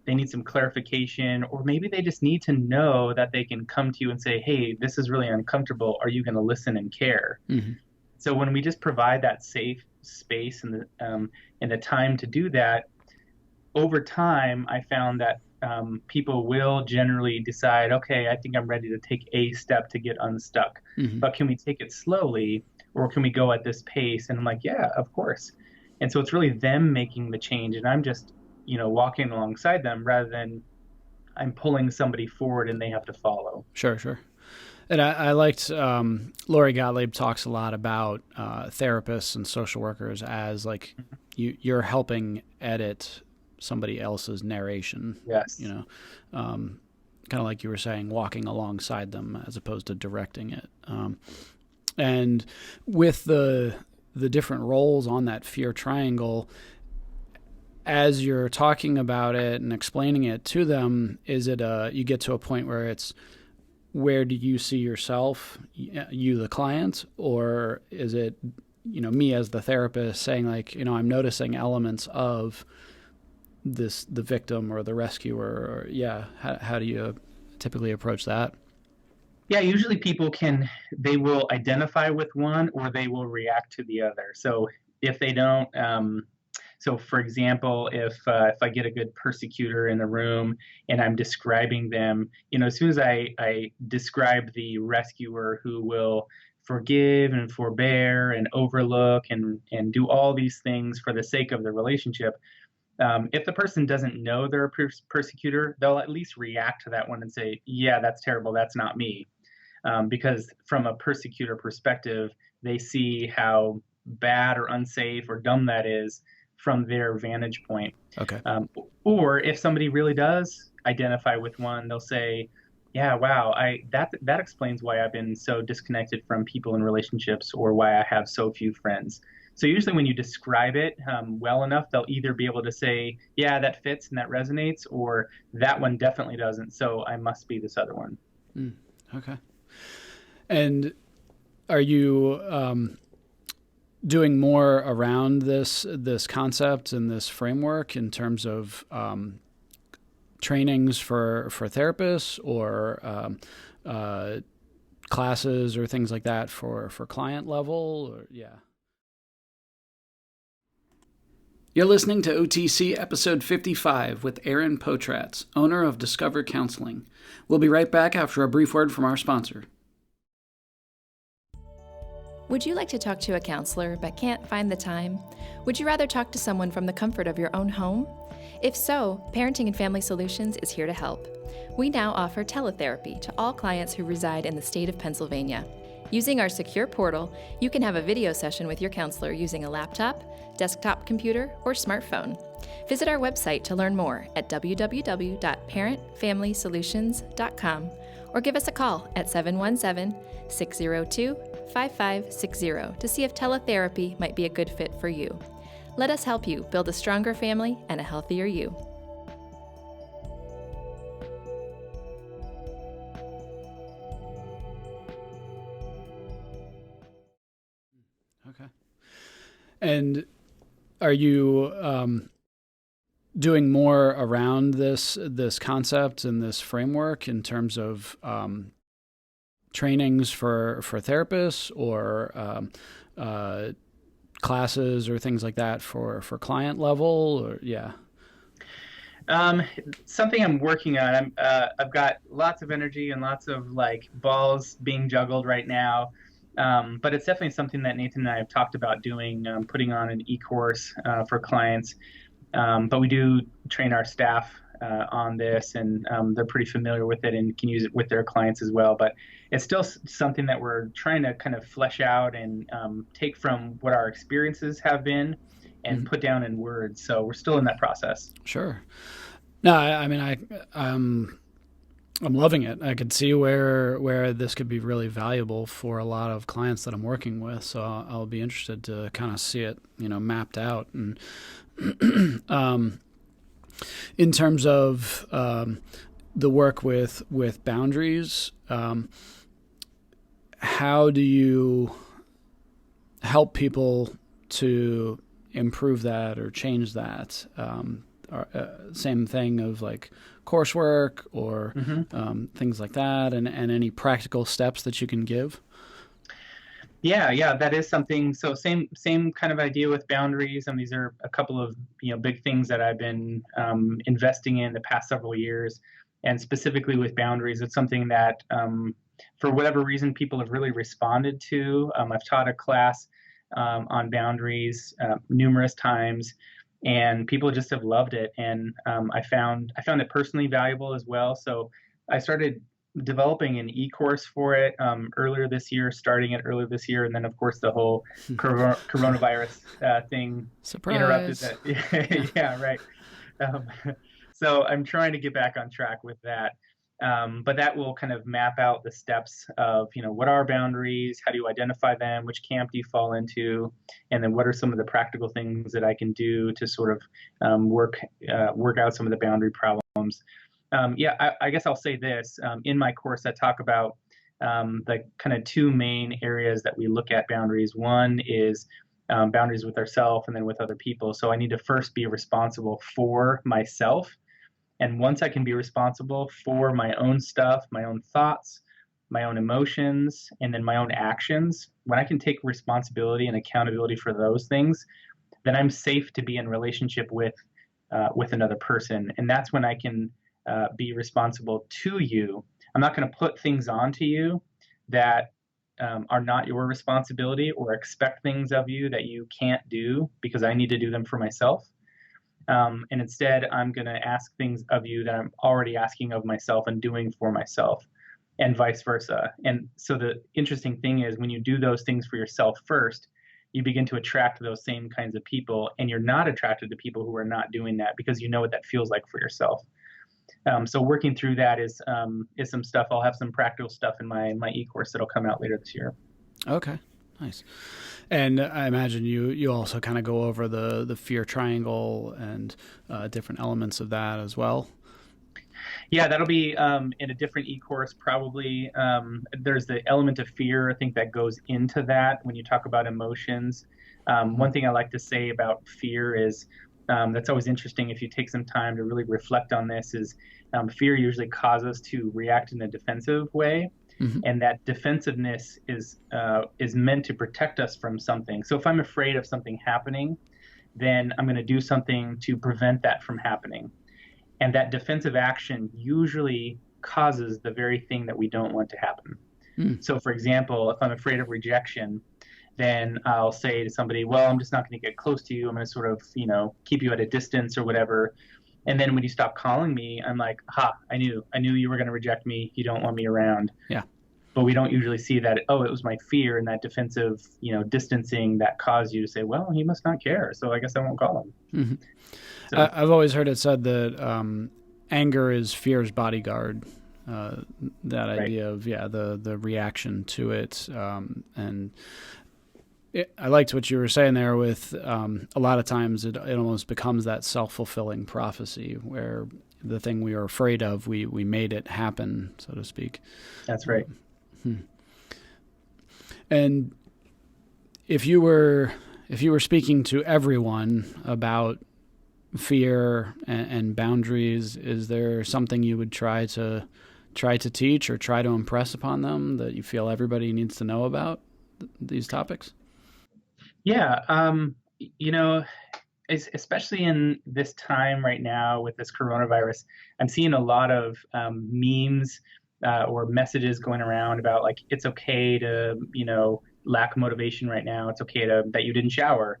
they need some clarification, or maybe they just need to know that they can come to you and say, hey, this is really uncomfortable. Are you going to listen and care? Mm-hmm. So when we just provide that safe space and the time to do that, over time, I found that people will generally decide, okay, I think I'm ready to take a step to get unstuck. Mm-hmm. But can we take it slowly, or can we go at this pace? And I'm like, yeah, of course. And so it's really them making the change, and I'm just walking alongside them rather than I'm pulling somebody forward and they have to follow. Sure. And I liked, Lori Gottlieb talks a lot about therapists and social workers as like you're helping edit somebody else's narration. Yes. kind of like you were saying, walking alongside them as opposed to directing it. And with the different roles on that fear triangle, as you're talking about it and explaining it to them, is it you get to a point where it's, where do you see yourself, you the client, or is it, me as the therapist saying like, I'm noticing elements of the victim or the rescuer, or how do you typically approach that? Yeah, usually they will identify with one or they will react to the other. So if they don't, so for example, if I get a good persecutor in the room and I'm describing them, as soon as I describe the rescuer who will forgive and forbear and overlook and do all these things for the sake of the relationship, if the person doesn't know they're a persecutor, they'll at least react to that one and say, yeah, that's terrible, that's not me. Because from a persecutor perspective, they see how bad or unsafe or dumb that is from their vantage point. Okay. Or if somebody really does identify with one, they'll say, yeah, wow, that explains why I've been so disconnected from people in relationships, or why I have so few friends. So usually when you describe it well enough, they'll either be able to say, yeah, that fits and that resonates, or that one definitely doesn't, so I must be this other one. Okay. And are you doing more around this concept and this framework in terms of trainings for therapists, or classes or things like that for client level? Or, yeah. You're listening to OTC episode 55 with Aaron Potratz, owner of Discover Counseling. We'll be right back after a brief word from our sponsor. Would you like to talk to a counselor but can't find the time? Would you rather talk to someone from the comfort of your own home? If so, Parenting and Family Solutions is here to help. We now offer teletherapy to all clients who reside in the state of Pennsylvania. Using our secure portal, you can have a video session with your counselor using a laptop, desktop computer, or smartphone. Visit our website to learn more at www.parentfamilysolutions.com, or give us a call at 717-602-5560 to see if teletherapy might be a good fit for you. Let us help you build a stronger family and a healthier you. Okay. And are you doing more around this concept and this framework in terms of trainings for therapists, or classes or things like that for client level? Or Something I'm working on. I've got lots of energy and lots of balls being juggled right now. But it's definitely something that Nathan and I have talked about doing, putting on an e-course for clients. But we do train our staff on this, and they're pretty familiar with it and can use it with their clients as well. But it's still something that we're trying to kind of flesh out and take from what our experiences have been and put down in words. So we're still in that process. Sure. No, I'm loving it. I could see where this could be really valuable for a lot of clients that I'm working with. So I'll be interested to kind of see it, mapped out. And in terms of the work with boundaries, how do you help people to improve that or change that? Same thing of coursework or things like that, and any practical steps that you can give? Yeah, that is something. So same kind of idea with boundaries. And these are a couple of big things that I've been investing in the past several years. And specifically with boundaries, it's something that for whatever reason people have really responded to. I've taught a class on boundaries numerous times, and people just have loved it. And I found it personally valuable as well. So I started developing an e-course for it starting it earlier this year. And then, of course, the whole coronavirus thing interrupted that. Yeah, right. So I'm trying to get back on track with that. But that will kind of map out the steps of, what are boundaries? How do you identify them? Which camp do you fall into? And then what are some of the practical things that I can do to sort of work out some of the boundary problems? I guess I'll say this. In my course, I talk about the kind of two main areas that we look at boundaries. One is boundaries with ourselves and then with other people. So I need to first be responsible for myself. And once I can be responsible for my own stuff, my own thoughts, my own emotions, and then my own actions, when I can take responsibility and accountability for those things, then I'm safe to be in relationship with another person. And that's when I can be responsible to you. I'm not going to put things onto you that are not your responsibility, or expect things of you that you can't do because I need to do them for myself. And instead, I'm going to ask things of you that I'm already asking of myself and doing for myself, and vice versa. And so the interesting thing is, when you do those things for yourself first, you begin to attract those same kinds of people, and you're not attracted to people who are not doing that, because you know what that feels like for yourself. So working through that is some stuff. I'll have some practical stuff in my e-course that'll come out later this year. Okay, nice. And I imagine you also kind of go over the fear triangle and different elements of that as well. Yeah, that'll be in a different e-course probably. There's the element of fear, I think, that goes into that when you talk about emotions. One thing I like to say about fear is that's always interesting if you take some time to really reflect on this, is fear usually causes us to react in a defensive way. Mm-hmm. And that defensiveness is meant to protect us from something. So if I'm afraid of something happening, then I'm going to do something to prevent that from happening. And that defensive action usually causes the very thing that we don't want to happen. Mm. So for example, if I'm afraid of rejection, then I'll say to somebody, well, I'm just not going to get close to you. I'm going to sort of, keep you at a distance or whatever. And then when you stop calling me, I'm like, I knew you were going to reject me. You don't want me around. Yeah. But we don't usually see that, it was my fear and that defensive, distancing that caused you to say, well, he must not care, so I guess I won't call him. Mm-hmm. So, I've always heard it said that anger is fear's bodyguard. That idea of, the reaction to it. And I liked what you were saying there with a lot of times it almost becomes that self-fulfilling prophecy where the thing we were afraid of, we made it happen, so to speak. That's right. And if you were speaking to everyone about fear and boundaries, is there something you would try to teach or try to impress upon them that you feel everybody needs to know about these topics? Yeah, especially in this time right now with this coronavirus, I'm seeing a lot of memes or messages going around about, like, it's okay to, lack motivation right now. It's okay that you didn't shower.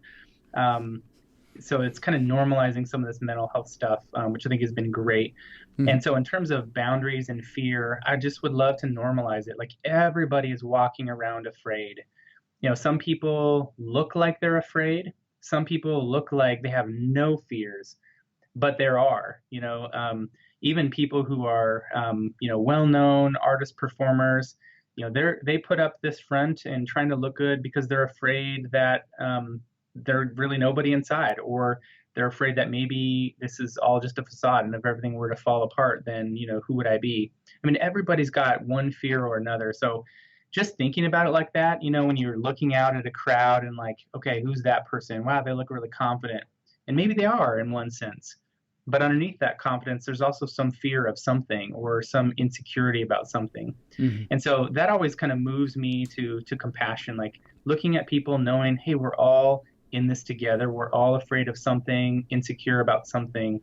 So it's kind of normalizing some of this mental health stuff, which I think has been great. Mm-hmm. And so in terms of boundaries and fear, I just would love to normalize it. Like, everybody is walking around afraid. Some people look like they're afraid. Some people look like they have no fears, but there are, even people who are, well-known artists, performers, they put up this front and trying to look good because they're afraid that they're really nobody inside, or they're afraid that maybe this is all just a facade, and if everything were to fall apart, then, who would I be? I mean, everybody's got one fear or another. So just thinking about it like that, when you're looking out at a crowd and like, okay, who's that person? Wow, they look really confident. And maybe they are in one sense. But underneath that confidence, there's also some fear of something or some insecurity about something. Mm-hmm. And so that always kind of moves me to compassion, like looking at people knowing, hey, we're all in this together. We're all afraid of something, insecure about something.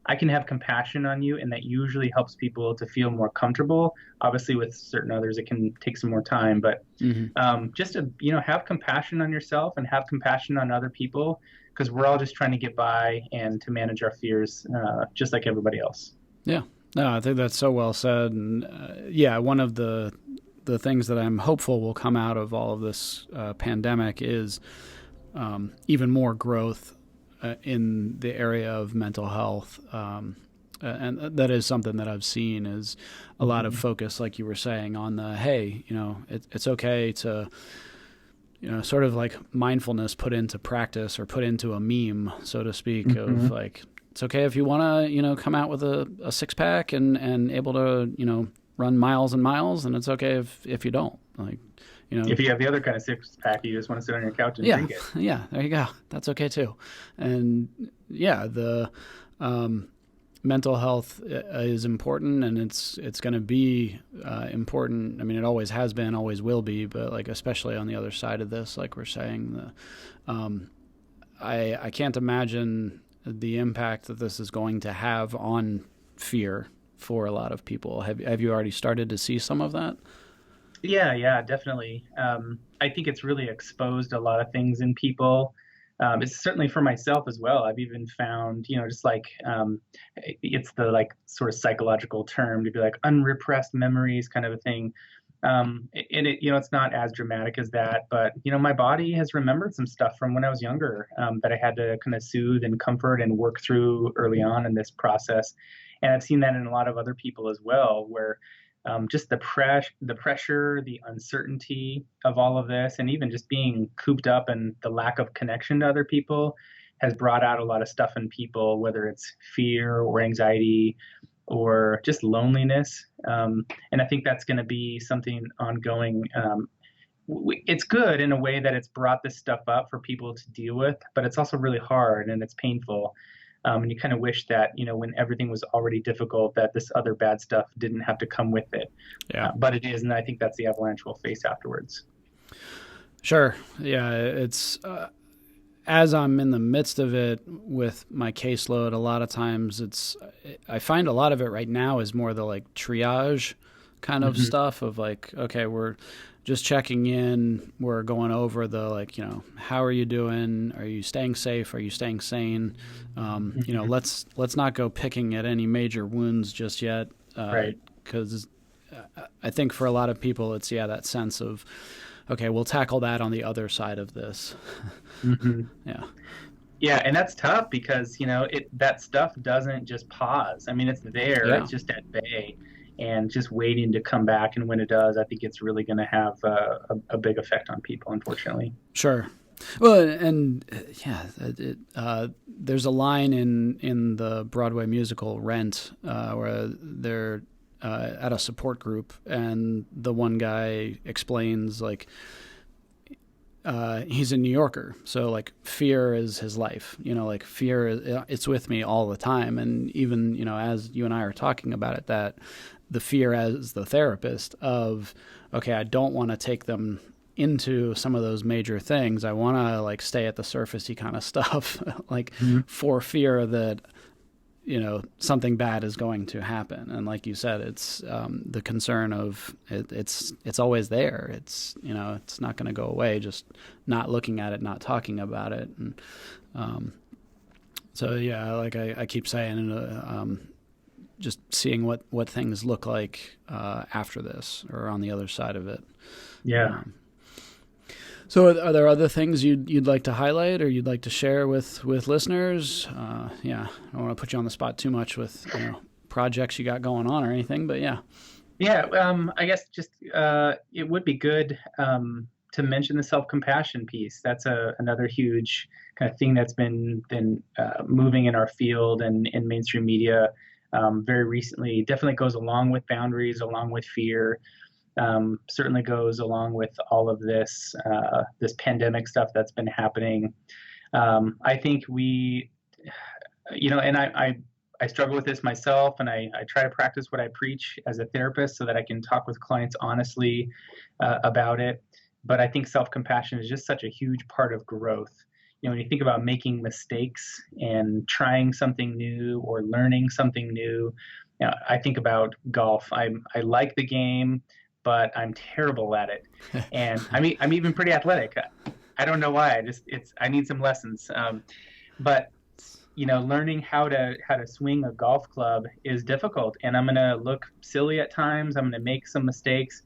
I can have compassion on you, and that usually helps people to feel more comfortable. Obviously, with certain others, it can take some more time, but just to have compassion on yourself and have compassion on other people, because we're all just trying to get by and to manage our fears, just like everybody else. Yeah, no, I think that's so well said, and one of the things that I'm hopeful will come out of all of this pandemic is even more growth in the area of mental health. and that is something that I've seen is a lot of focus, like you were saying, on the, hey, it's okay to, sort of like mindfulness put into practice or put into a meme, so to speak, of like, it's okay if you want to, come out with a six pack and able to, run miles and miles, and it's okay if you don't. Like, if you have the other kind of six pack, you just want to sit on your couch and drink it. Yeah, there you go. That's okay too. And yeah, the mental health is important, and it's going to be important. I mean, it always has been, always will be, but like especially on the other side of this, like we're saying, I can't imagine the impact that this is going to have on fear for a lot of people. Have you already started to see some of that? Yeah, definitely. I think it's really exposed a lot of things in people. It's certainly for myself as well. I've even found, just like it's the like sort of psychological term to be like unrepressed memories kind of a thing. And it's not as dramatic as that, but my body has remembered some stuff from when I was younger that I had to kind of soothe and comfort and work through early on in this process. And I've seen that in a lot of other people as well, where just the pressure, the uncertainty of all of this, and even just being cooped up and the lack of connection to other people has brought out a lot of stuff in people, whether it's fear or anxiety or just loneliness. And I think that's going to be something ongoing. It's good in a way that it's brought this stuff up for people to deal with, but it's also really hard and it's painful. And you kind of wish that, when everything was already difficult, that this other bad stuff didn't have to come with it. Yeah. But it is, and I think that's the avalanche we'll face afterwards. Sure. Yeah, it's as I'm in the midst of it with my caseload, a lot of times I find a lot of it right now is more the like triage kind of stuff of like, okay, we're just checking in. We're going over the like, how are you doing? Are you staying safe? Are you staying sane? Let's not go picking at any major wounds just yet. Right. Because I think for a lot of people, it's that sense of, okay, we'll tackle that on the other side of this. Yeah. Yeah, and that's tough because that stuff doesn't just pause. I mean, it's there. Yeah. It's just at bay. And just waiting to come back. And when it does, I think it's really going to have a big effect on people, unfortunately. Sure. Well, and there's a line in the Broadway musical Rent where they're at a support group, and the one guy explains like he's a New Yorker, so like fear is his life. Like fear, it's with me all the time, and even as you and I are talking about it, that the fear as the therapist of, okay, I don't want to take them into some of those major things. I want to like stay at the surfacey kind of stuff, like for fear that, something bad is going to happen. And like you said, it's the concern of it's always there. It's, it's not going to go away, just not looking at it, not talking about it. And so, yeah, like I keep saying, just seeing what things look like after this or on the other side of it. Yeah. So are there other things you'd like to highlight or you'd like to share with listeners? I don't want to put you on the spot too much with projects you got going on or anything, but yeah. Yeah, I guess just it would be good to mention the self-compassion piece. That's another huge kind of thing that's been moving in our field and in mainstream media very recently. Definitely goes along with boundaries, along with fear. Certainly goes along with all of this pandemic stuff that's been happening. I think we, and I struggle with this myself, and I try to practice what I preach as a therapist so that I can talk with clients honestly about it. But I think self-compassion is just such a huge part of growth. When you think about making mistakes and trying something new or learning something new, I think about golf. I like the game, but I'm terrible at it. And I'm even pretty athletic. I don't know why. I need some lessons. But learning how to swing a golf club is difficult, and I'm going to look silly at times. I'm going to make some mistakes.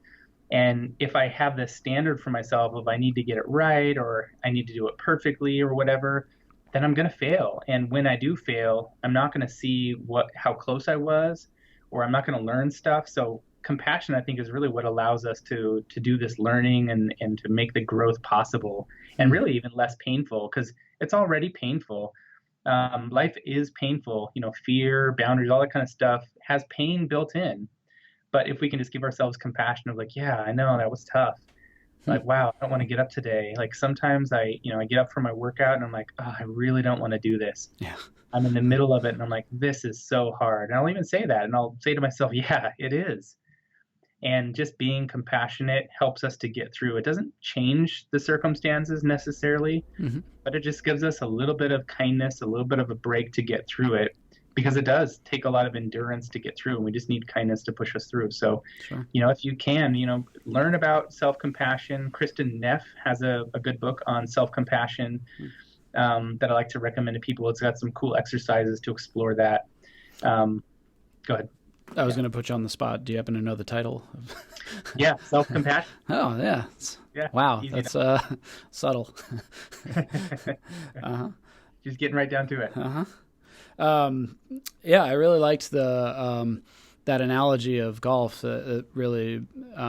And if I have this standard for myself of I need to get it right or I need to do it perfectly or whatever, then I'm going to fail. And when I do fail, I'm not going to see how close I was, or I'm not going to learn stuff. So compassion, I think, is really what allows us to do this learning and to make the growth possible, and really even less painful, because it's already painful. Life is painful, fear, boundaries, all that kind of stuff has pain built in. But if we can just give ourselves compassion of like, yeah, I know that was tough. Like, wow, I don't want to get up today. Like sometimes I get up for my workout and I'm like, oh, I really don't want to do this. Yeah. I'm in the middle of it and I'm like, this is so hard. And I'll even say that, and I'll say to myself, yeah, it is. And just being compassionate helps us to get through. It doesn't change the circumstances necessarily, but it just gives us a little bit of kindness, a little bit of a break to get through it, because it does take a lot of endurance to get through, and we just need kindness to push us through. So, Sure. If you can, learn about self-compassion. Kristen Neff has a good book on self-compassion that I like to recommend to people. It's got some cool exercises to explore that. Go ahead. I was going to put you on the spot. Do you happen to know the title? Yeah, self-compassion. Oh, yeah. Yeah. Wow, that's subtle. Just getting right down to it. Yeah, I really liked the that analogy of golf. It really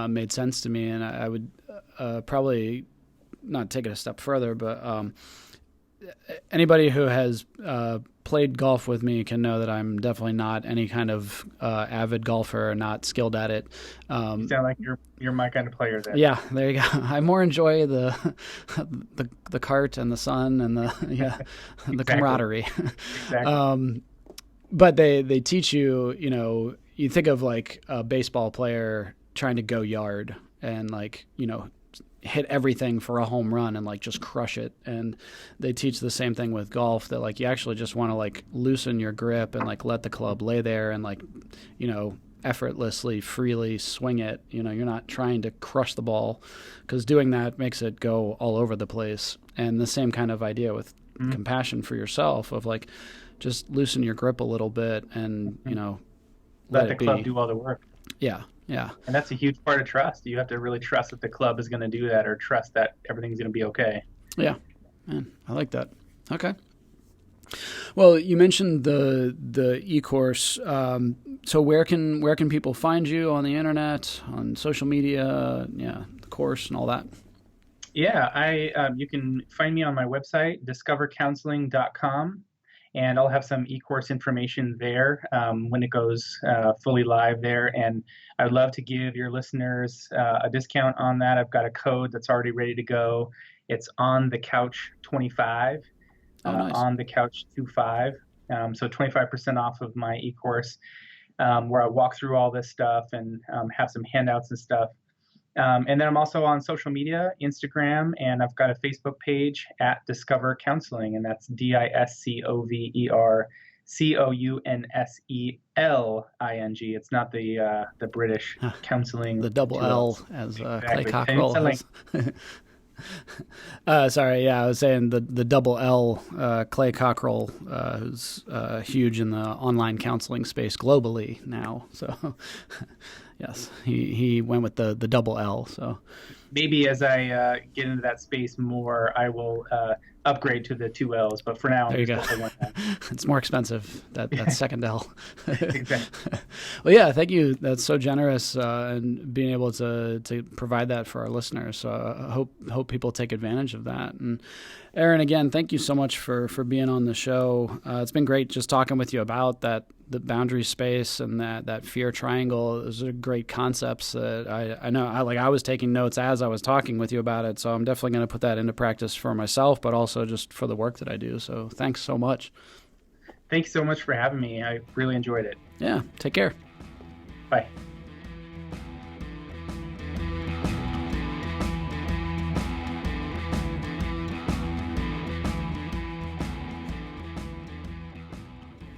made sense to me, and I would probably not take it a step further, but anybody who has played golf with me can know that I'm definitely not any kind of avid golfer or not skilled at it. You sound like you're my kind of player there. Yeah, there you go. I more enjoy the cart and the sun and the camaraderie. Exactly. But they teach you, you think of like a baseball player trying to go yard and hit everything for a home run and like just crush it. And they teach the same thing with golf, that like you actually just want to like loosen your grip and like let the club lay there and like, effortlessly, freely swing it. You're not trying to crush the ball, because doing that makes it go all over the place. And the same kind of idea with compassion for yourself of like, just loosen your grip a little bit and, let the club do all the work. Yeah. Yeah. And that's a huge part of trust. You have to really trust that the club is going to do that, or trust that everything's going to be okay. Yeah. Man, I like that. Okay. Well, you mentioned the e-course. So where can people find you on the internet, on social media, the course and all that? Yeah, you can find me on my website, discovercounseling.com. And I'll have some e-course information there when it goes fully live there. And I would love to give your listeners a discount on that. I've got a code that's already ready to go. It's on the couch 25, nice. On the couch 25. So 25% off of my e-course, where I walk through all this stuff and have some handouts and stuff. And then I'm also on social media, Instagram, and I've got a Facebook page at Discover Counseling, and that's DiscoverCounseling. It's not the British counseling. The double L, as exactly. Clay Cockrell has. Sorry, yeah, I was saying the double L, Clay Cockrell, who's huge in the online counseling space globally now. So, yes, he went with the double L. So maybe as I get into that space more, I will upgrade to the two L's. But for now, there you go. That. It's more expensive, that second L. Exactly. Well, yeah, thank you. That's so generous, and being able to provide that for our listeners. So I hope people take advantage of that. And Aaron, again, thank you so much for being on the show. It's been great just talking with you about the boundary space and that fear triangle. Those are great concepts that I know. I was taking notes as I was talking with you about it. So I'm definitely going to put that into practice for myself, but also just for the work that I do. So thanks so much. Thanks so much for having me. I really enjoyed it. Yeah. Take care. Bye.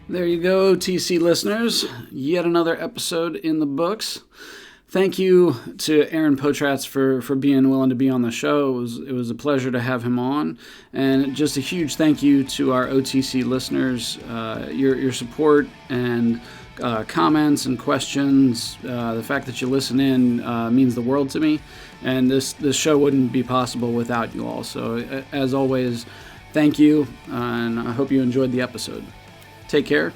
There you go, TC listeners. Yet another episode in the books. Thank you to Aaron Potratz for being willing to be on the show. It was a pleasure to have him on. And just a huge thank you to our OTC listeners. Your support and comments and questions, the fact that you listen in means the world to me. And this show wouldn't be possible without you all. So as always, Thank you, and I hope you enjoyed the episode. Take care,